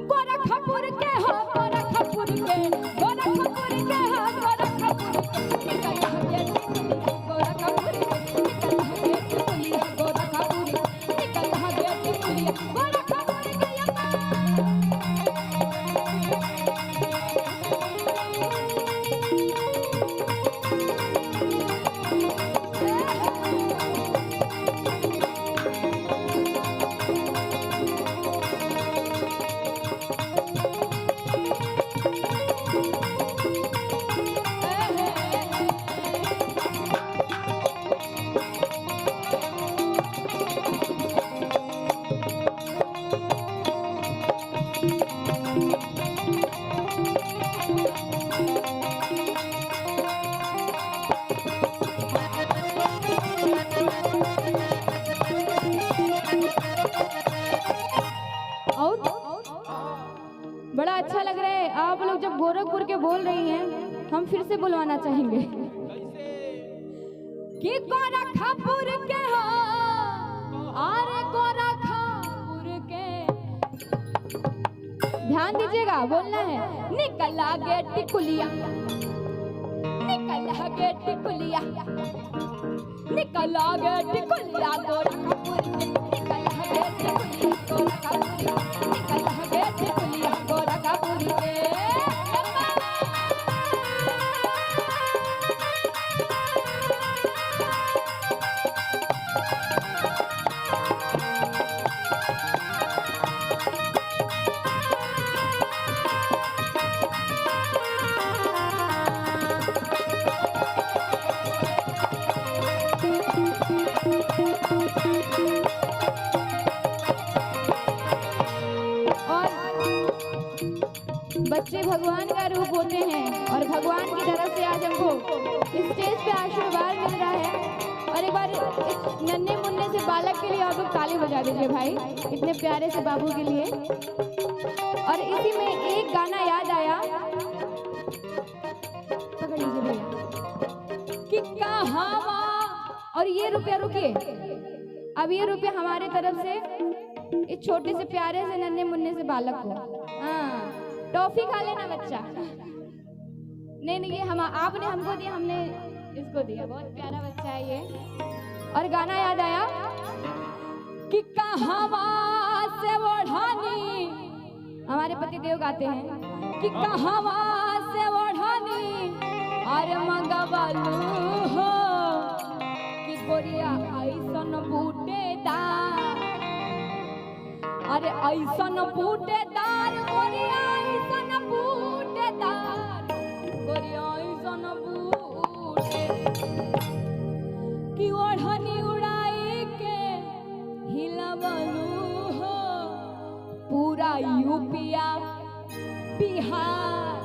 गोरखपुर के हो, गोरखपुर के, गोरखपुर के हो, गोरखपुर के निकला गे टिकुलिया, गोरखपुर के निकला गे टिकुलिया, गोरखपुर के निकला गे टिकुलिया, गोरखपुर के बड़ा अच्छा लग रहा है आप लोग जब गोरखपुर के बोल रही हैं, हम फिर से बुलवाना चाहेंगे कि गोरखपुर के हो, अरे गोरखपुर के, ध्यान दीजिएगा बोलना है। निकला गे टिकुलिया, निकला गे टिकुलिया, निकला गे टिकुलिया गोरखपुर के, निकला गे टिकुलिया गोरखपुर के, निकला गे टिकुलिया गोरखपुर के। बच्चे भगवान का रूप होते हैं और भगवान की तरफ से आज हमको इस स्टेज पे आशीर्वाद मिल रहा है। और एक बार इस नन्हे मुन्ने से बालक के लिए आप लोग ताली बजा दीजिए भाई, इतने प्यारे से बाबू के लिए। और इसी में एक गाना याद आया, पकड़ लीजिए भैया, कि कहावा। और ये रुपया, रुकिए, अब ये रुपया हमारे तरफ से इस छोटे से प्यारे से नन्हे मुन्ने से बालक को, हाँ टॉफी खा लेना बच्चा। नहीं नहीं, ये हम आपने हमको दिया, हमने इसको दिया, बहुत प्यारा बच्चा है ये। और गाना याद आया कि कहावा से ओढ़ानी, हमारे पति देव गाते हैं कि कहावा से ओढ़ानी अरे मंगवालू हो कि गोरिया ऐसन बूटेदार, अरे ऐसन बूटेदार गोरिया, ऐसन बूटेदार गोरिया, ऐसन बूटे कि ओढ़नी उड़ाई के हिलवलू हो पूरा यूपिया बिहार।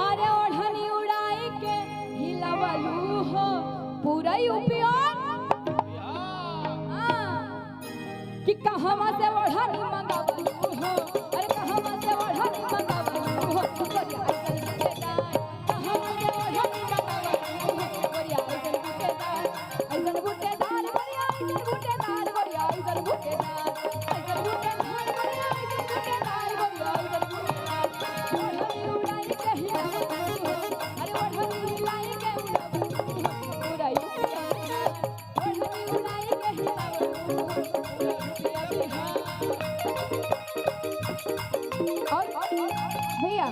अरे ओढ़नी उड़ाई के हिलवलू हो पूरा यूपिया कि कहवा से ओढ़नी मंगावलू हो, अरे कहवा से ओढ़नी मंगावलू हो गोरिया ऐसन बूटेदार, कहवा से ओढ़नी मंगावलू हो गोरिया ऐसन बूटेदार, ऐसन बूटेदार गोरिया, ऐसन बूटेदार गोरिया, ऐसन बूटेदार, ऐसन बूटेदार गोरिया, ऐसन बूटेदार गोरिया, ऐसन बूटेदार। ओढ़नी उड़ाई के हिलवलू हो, अरे ओढ़नी उड़ाई के हिलवलू हो पूरा यूपिया, ओढ़नी उड़ाई के हिलवलू हो पूरा यूपिया बिहार। और भैया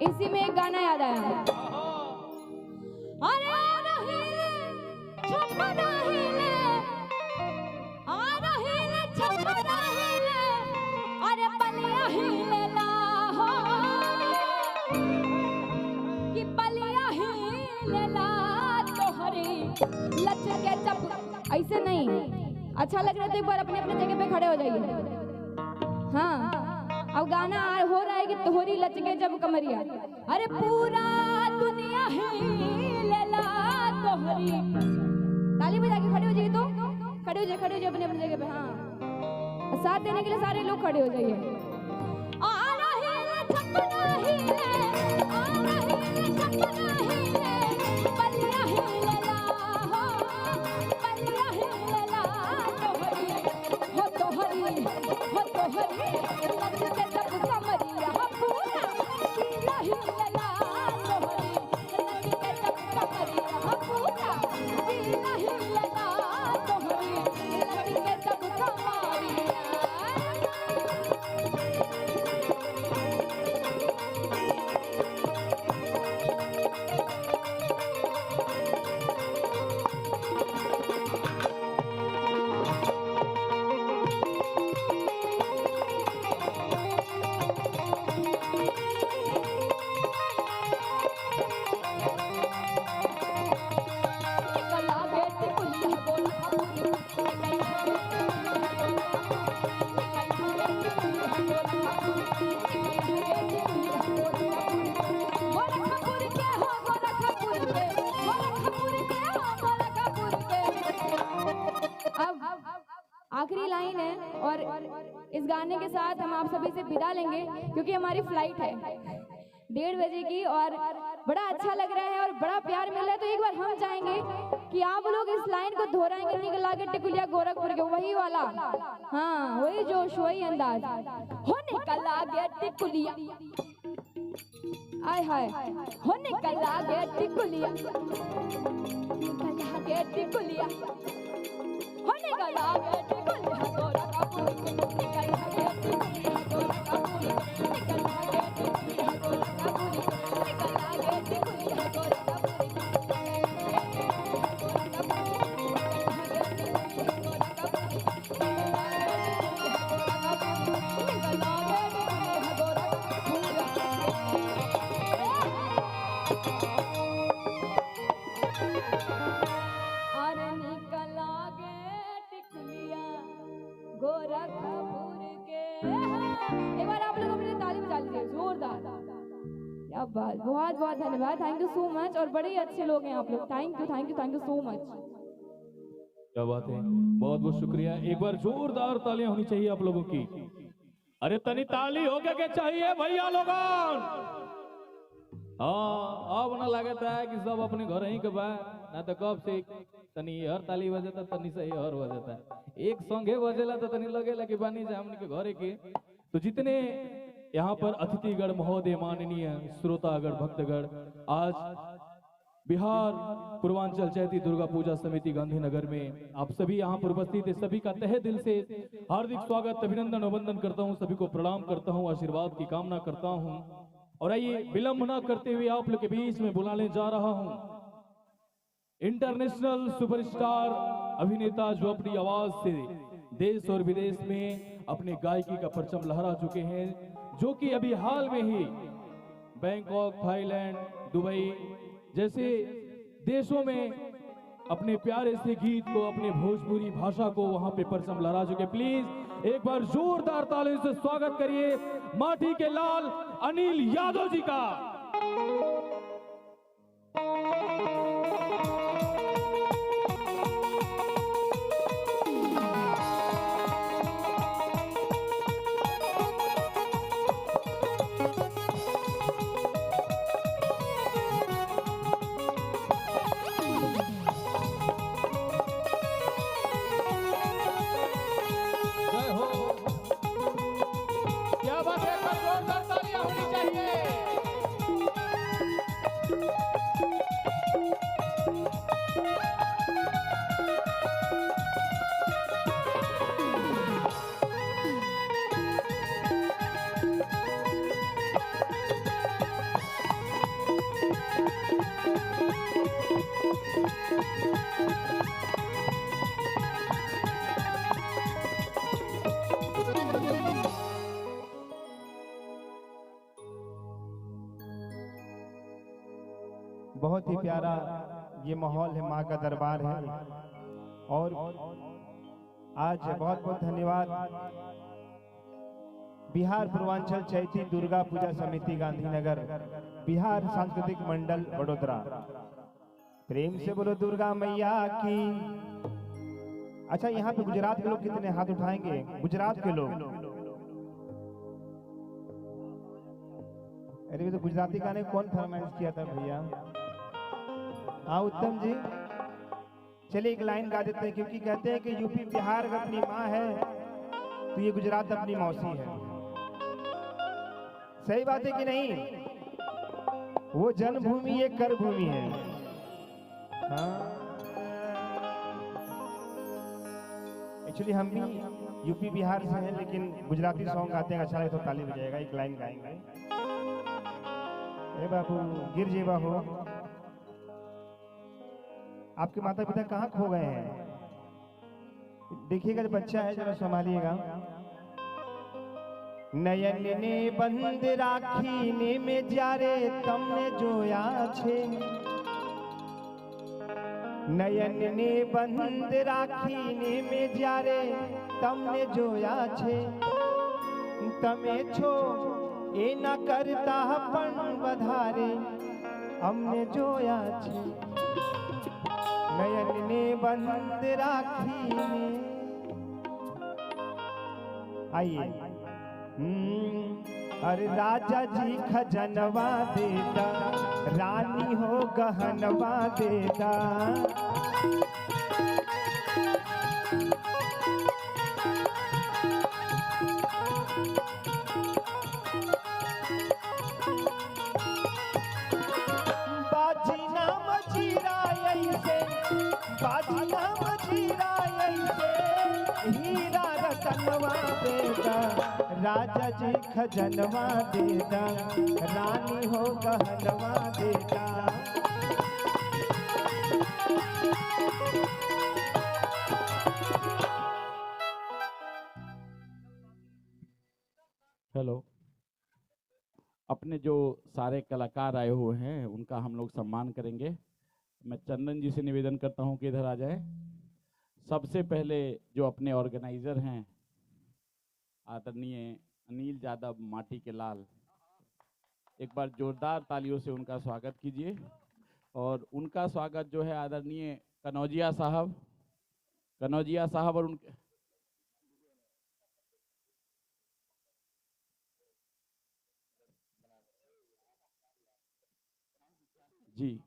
इसी में एक गाना याद आया, अरे आ रही छपरा हिले, आ रही छपरा हिले, अरे बलिया हिले ला हो कि बलिया हिले ला तोहरी लचके जब। ऐसे नहीं, अच्छा लग रहा है तो एक बार अपने अपने जगह पे खड़े हो जाइए। हाँ अब गाना हो रहा है कि तोहरी लचके जब कमरिया, अरे पूरा दुनिया हिलेला तोहरी। ताली बजा के खड़े हो जाइए, तो खड़े हो जाइए, खड़े हो जाइए अपने अपने जगह पे। हाँ साथ देने के लिए सारे लोग खड़े हो जाइए। आखिरी लाइन है और इस गाने के साथ हम आप सभी से विदा लेंगे क्योंकि हमारी फ्लाइट है 1:30 बजे की। और बड़ा अच्छा लग रहा है और बड़ा प्यार मिल रहा है, तो एक बार हम चाहेंगे कि आप लोग इस लाइन को दोहराएंगे, निकला के टिकुलिया गोरखपुर के वही वाला, हाँ वही जोश वही अंदाज। हो निकला के टिकुलिया, आय हाय, हो निकला के टिकुलिया, निकला के टिकुलिया, हो निकला के टिकुलिया गोरखपुर के, निकला के टिकुलिया गोरखपुर के, निकला के टिकुलिया गोरखपुर के, निकला के टिकुलिया गोरखपुर गोरखपुर के। एक बार आप लोग अपनी ताली बजा लीजिए। चाहिए, जोरदार। क्या बात, बहुत बहुत धन्यवाद, थैंक यू सो मच। और बड़े ही अच्छे लोग हैं आप लोग, thank you thank you thank you so much. क्या बात है, बहुत बहुत शुक्रिया। एक बार जोरदार तालियां होनी चाहिए आप लोगों की। अरे तनी ताली हो क्या चाहिए भैया लोगों। हाँ, अब ना लगता है कि सब अपने घर ही के बा, ना तो कब से तनी हर ताली बजता तनी से हर बजता है, एक संगे बजेला तो तनी लगेला कि बानी जा हमने के घरे के। तो जितने यहाँ पर अतिथिगण महोदय, माननीय श्रोतागण, भक्तगण, आज बिहार पूर्वांचल चैती दुर्गा पूजा समिति गांधीनगर में आप सभी यहाँ पर उपस्थित है, सभी का तहे दिल से हार्दिक स्वागत, अभिनंदन, अभिवंदन करता हूँ, सभी को प्रणाम करता हूँ, आशीर्वाद की कामना करता हूँ। और आइए विलंब न करते हुए आप लोग के बीच में बुलाने जा रहा हूँ इंटरनेशनल सुपरस्टार अभिनेता, जो अपनी आवाज से देश और विदेश में अपने गायकी का परचम लहरा चुके हैं, जो कि अभी हाल में ही बैंकॉक, थाईलैंड, दुबई जैसे देशों में अपने प्यारे से गीत को, अपने भोजपुरी भाषा को वहां पे परचम लहरा चुके। प्लीज एक बार जोरदार तालियों से स्वागत करिए माटी के लाल अनिल यादव जी का। बहुत ही प्यारा ये माहौल है, माँ का दरबार है। और आज बहुत बहुत धन्यवाद बिहार पूर्वांचल चैती दुर्गा पूजा समिति गांधीनगर, बिहार सांस्कृतिक मंडल वडोदरा। प्रेम से बोलो दुर्गा मैया की। अच्छा, यहाँ पे गुजरात के लोग कितने हाथ उठाएंगे? गुजरात के लोग, अरे तो गुजराती गाने कौन फरमाइश किया था भैया? हाँ उत्तम जी, चलिए एक लाइन गा देते हैं, क्योंकि कहते हैं कि यूपी बिहार अगर अपनी माँ है तो ये गुजरात अपनी मौसी है। सही बात है कि नहीं? वो जन्मभूमि ये कर भूमि है। हाँ, एक्चुअली हम भी यूपी बिहार से हैं, लेकिन गुजराती सॉन्ग गाते हैं, अच्छा लगे तो ताली बजाएगा। एक लाइन गाएंगे। ए बाबू गिर जेबा हो, आपके माता पिता कहाँ खो गए हैं? देखिएगा, जो बच्चा है जरा संभालिएगा। नयन ने बंद राखी ने में जारे तमने जोया छे। नयन ने बंद राखी ने में जारे तमने जोया छे। तमे छो ए न करता पण बधारे हमने जोया छे। नयन ने बंद राखी ने। आइए। अरे राजा जी खजनवा देता, रानी हो गहनवा देता। बाजी नाम जीरा ऐसे, बाजी नाम जीरा ऐसे, हीरा रतनवा देता, राजा जी खजनवा देता, रानी हो गहनवा देता। हेलो, अपने जो सारे कलाकार आए हुए हैं उनका हम लोग सम्मान करेंगे। मैं चंदन जी से निवेदन करता हूं कि इधर आ जाए। सबसे पहले जो अपने ऑर्गेनाइजर हैं आदरणीय अनिल यादव माटी के लाल, एक बार जोरदार तालियों से उनका स्वागत कीजिए। और उनका स्वागत जो है आदरणीय कनौजिया साहब और उनके जी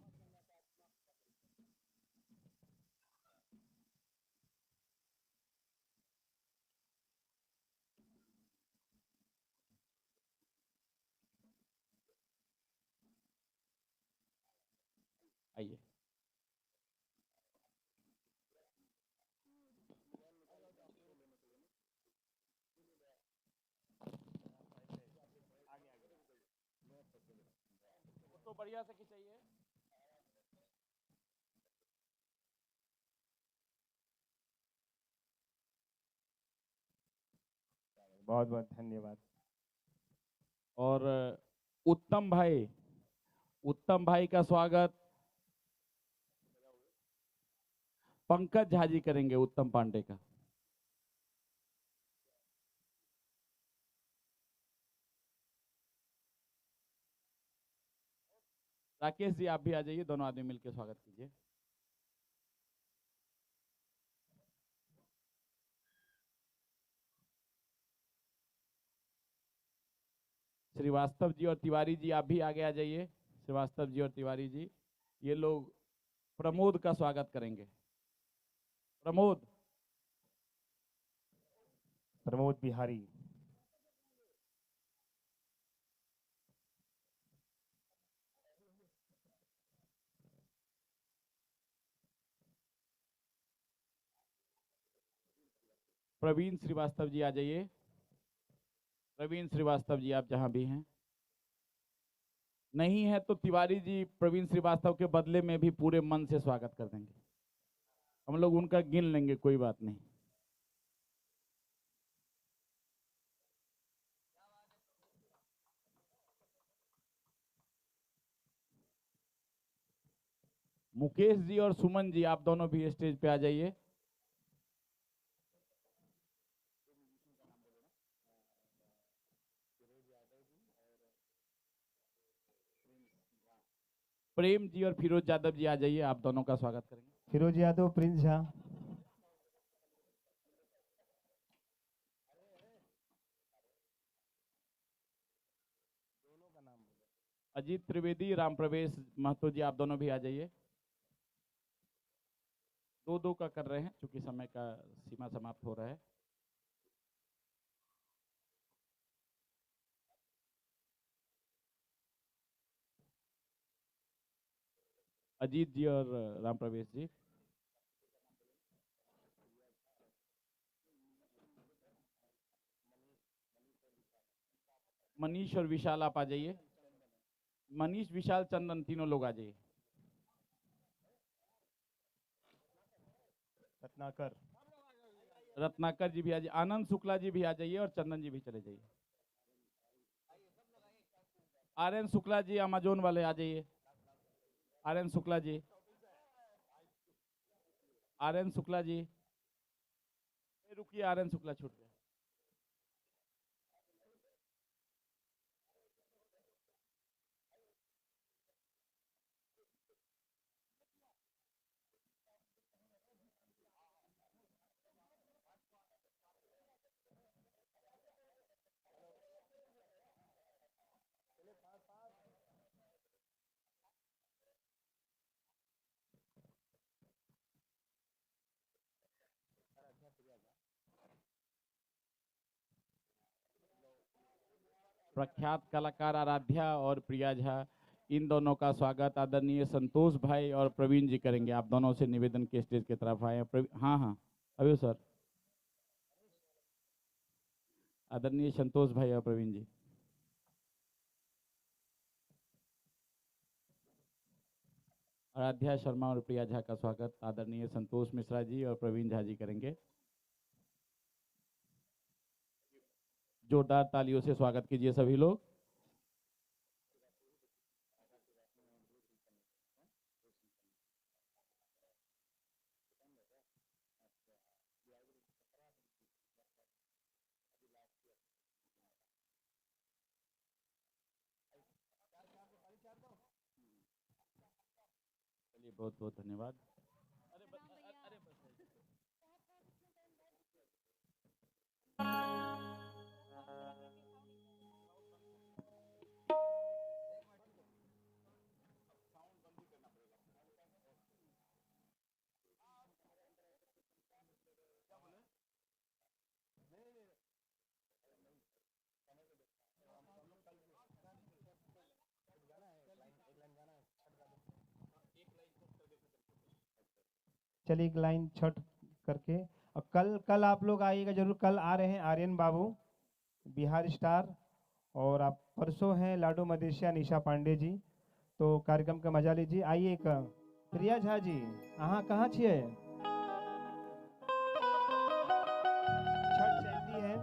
आइए। तो बढ़िया से खिंचाइए। बहुत बहुत धन्यवाद। और उत्तम भाई का स्वागत पंकज झा जी करेंगे, उत्तम पांडे का। राकेश जी आप भी आ जाइए, दोनों आदमी मिलकर स्वागत कीजिए। श्रीवास्तव जी और तिवारी जी आप भी आगे आ जाइए। श्रीवास्तव जी और तिवारी जी, ये लोग प्रमोद का स्वागत करेंगे। प्रमोद बिहारी। प्रवीण श्रीवास्तव जी आ जाइए। प्रवीण श्रीवास्तव जी आप जहां भी हैं, नहीं है तो तिवारी जी प्रवीण श्रीवास्तव के बदले में भी पूरे मन से स्वागत कर देंगे। हम लोग उनका गिन लेंगे, कोई बात नहीं। मुकेश जी और सुमन जी आप दोनों भी स्टेज पे आ जाइए। प्रेम जी और फिरोज यादव जी आ जाइए, आप दोनों का स्वागत करेंगे। फिरोज यादव, प्रिंस झा। अजीत त्रिवेदी, राम प्रवेश महतो जी आप दोनों भी आ जाइए। दो दो का कर रहे हैं क्योंकि समय का सीमा समाप्त हो रहा है। अजीत जी और राम प्रवेश जी। मनीष और विशाल आप आ जाइए। मनीष, विशाल, चंदन तीनों लोग आ जाइए। रत्नाकर जी भी आ जाइए। आनंद शुक्ला जी भी आ जाइए और चंदन जी भी चले जाइए। आर्यन शुक्ला जी अमेजोन वाले आ जाइए। आर्यन शुक्ला जी, रुकिए, आर्यन शुक्ला छूट गया। प्रख्यात कलाकार आराध्या और प्रिया झा, इन दोनों का स्वागत आदरणीय संतोष भाई और प्रवीण जी करेंगे। आप दोनों से निवेदन के स्टेज की तरफ आए। हाँ, अभी सर, आदरणीय संतोष भाई और प्रवीण जी। आराध्या शर्मा और प्रिया झा का स्वागत आदरणीय संतोष मिश्रा जी और प्रवीण झा जी करेंगे। जोरदार तालियों से स्वागत कीजिए सभी लोग। बहुत बहुत धन्यवाद। चलिए एक लाइन छठ करके, और कल कल आप लोग आइएगा जरूर। कल आ रहे हैं आर्यन बाबू बिहार स्टार, और आप परसों हैं लाडो मदेशिया निशा पांडे जी। तो कार्यक्रम का मजा लीजिए। आइए एक प्रिया झा जी, अहाँ कहाँ छिए? छठ चलती है।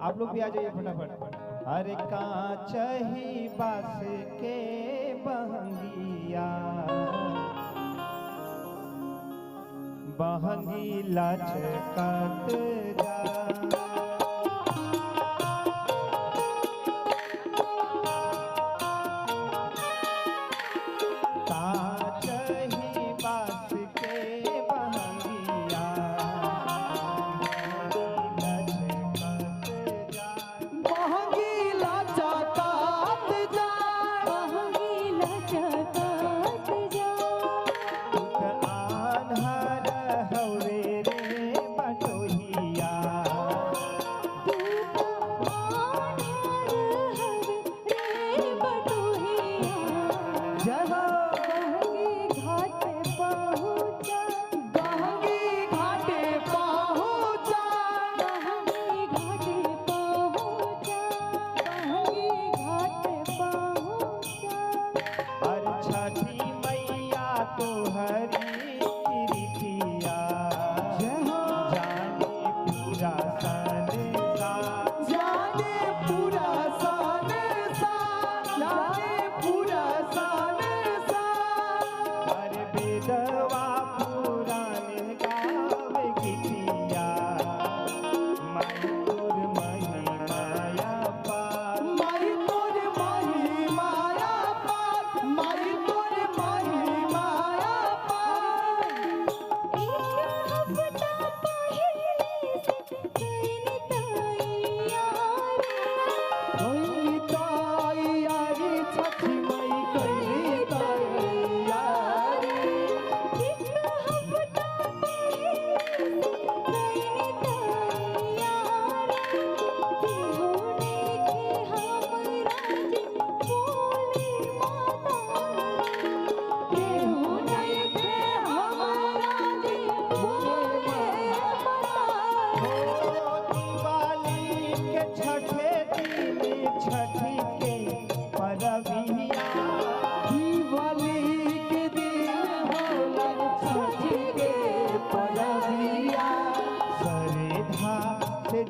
आप लोग भी आ जाइए फटाफट। अरे कांच ही बास के बहंगिया, बहंगी लचकत जा। कांच ही बास के बहंगिया,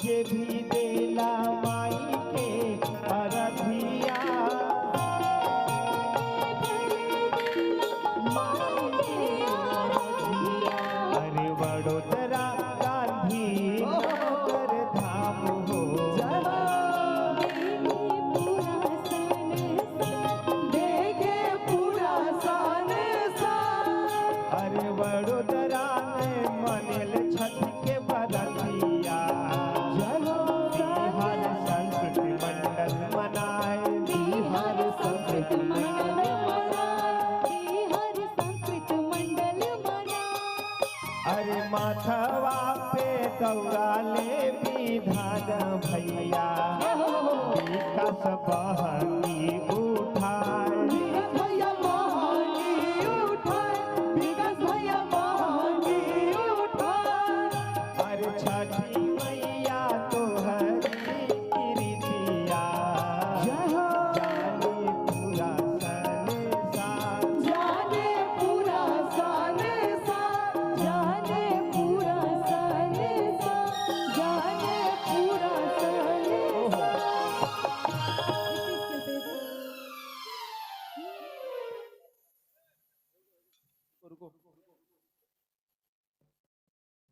जे भी देला माई के अरधिया। अरे वडोदरा गांधी नगर धाम हो, देखे पूरा सन सन। अरे वडोदरा में मनेल छठ के बरतिया, अरे माथवा पे दौड़ा ले विधान भैया, विकास बहनी उठाए, भैया बहनी उठाए, विकास भैया बहनी उठाए। अरे छठी मैया तोहरी कीर्तिया, जाने पूरा संसार, जाने पूरा संसार, जाने पूरा संसार, जाने पूरा संसार।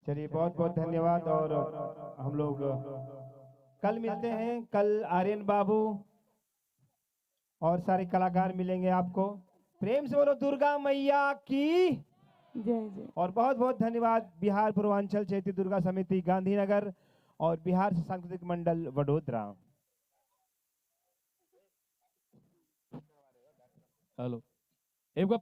चलिए बहुत बहुत धन्यवाद। और हम लोग कल मिलते हैं। कल आर्यन बाबू और सारे कलाकार मिलेंगे आपको। प्रेम से बोलो दुर्गा मैया की जय जय। और बहुत बहुत धन्यवाद बिहार पूर्वांचल चैती दुर्गा समिति गांधीनगर और बिहार सांस्कृतिक मंडल वडोदरा। हेलो एक बार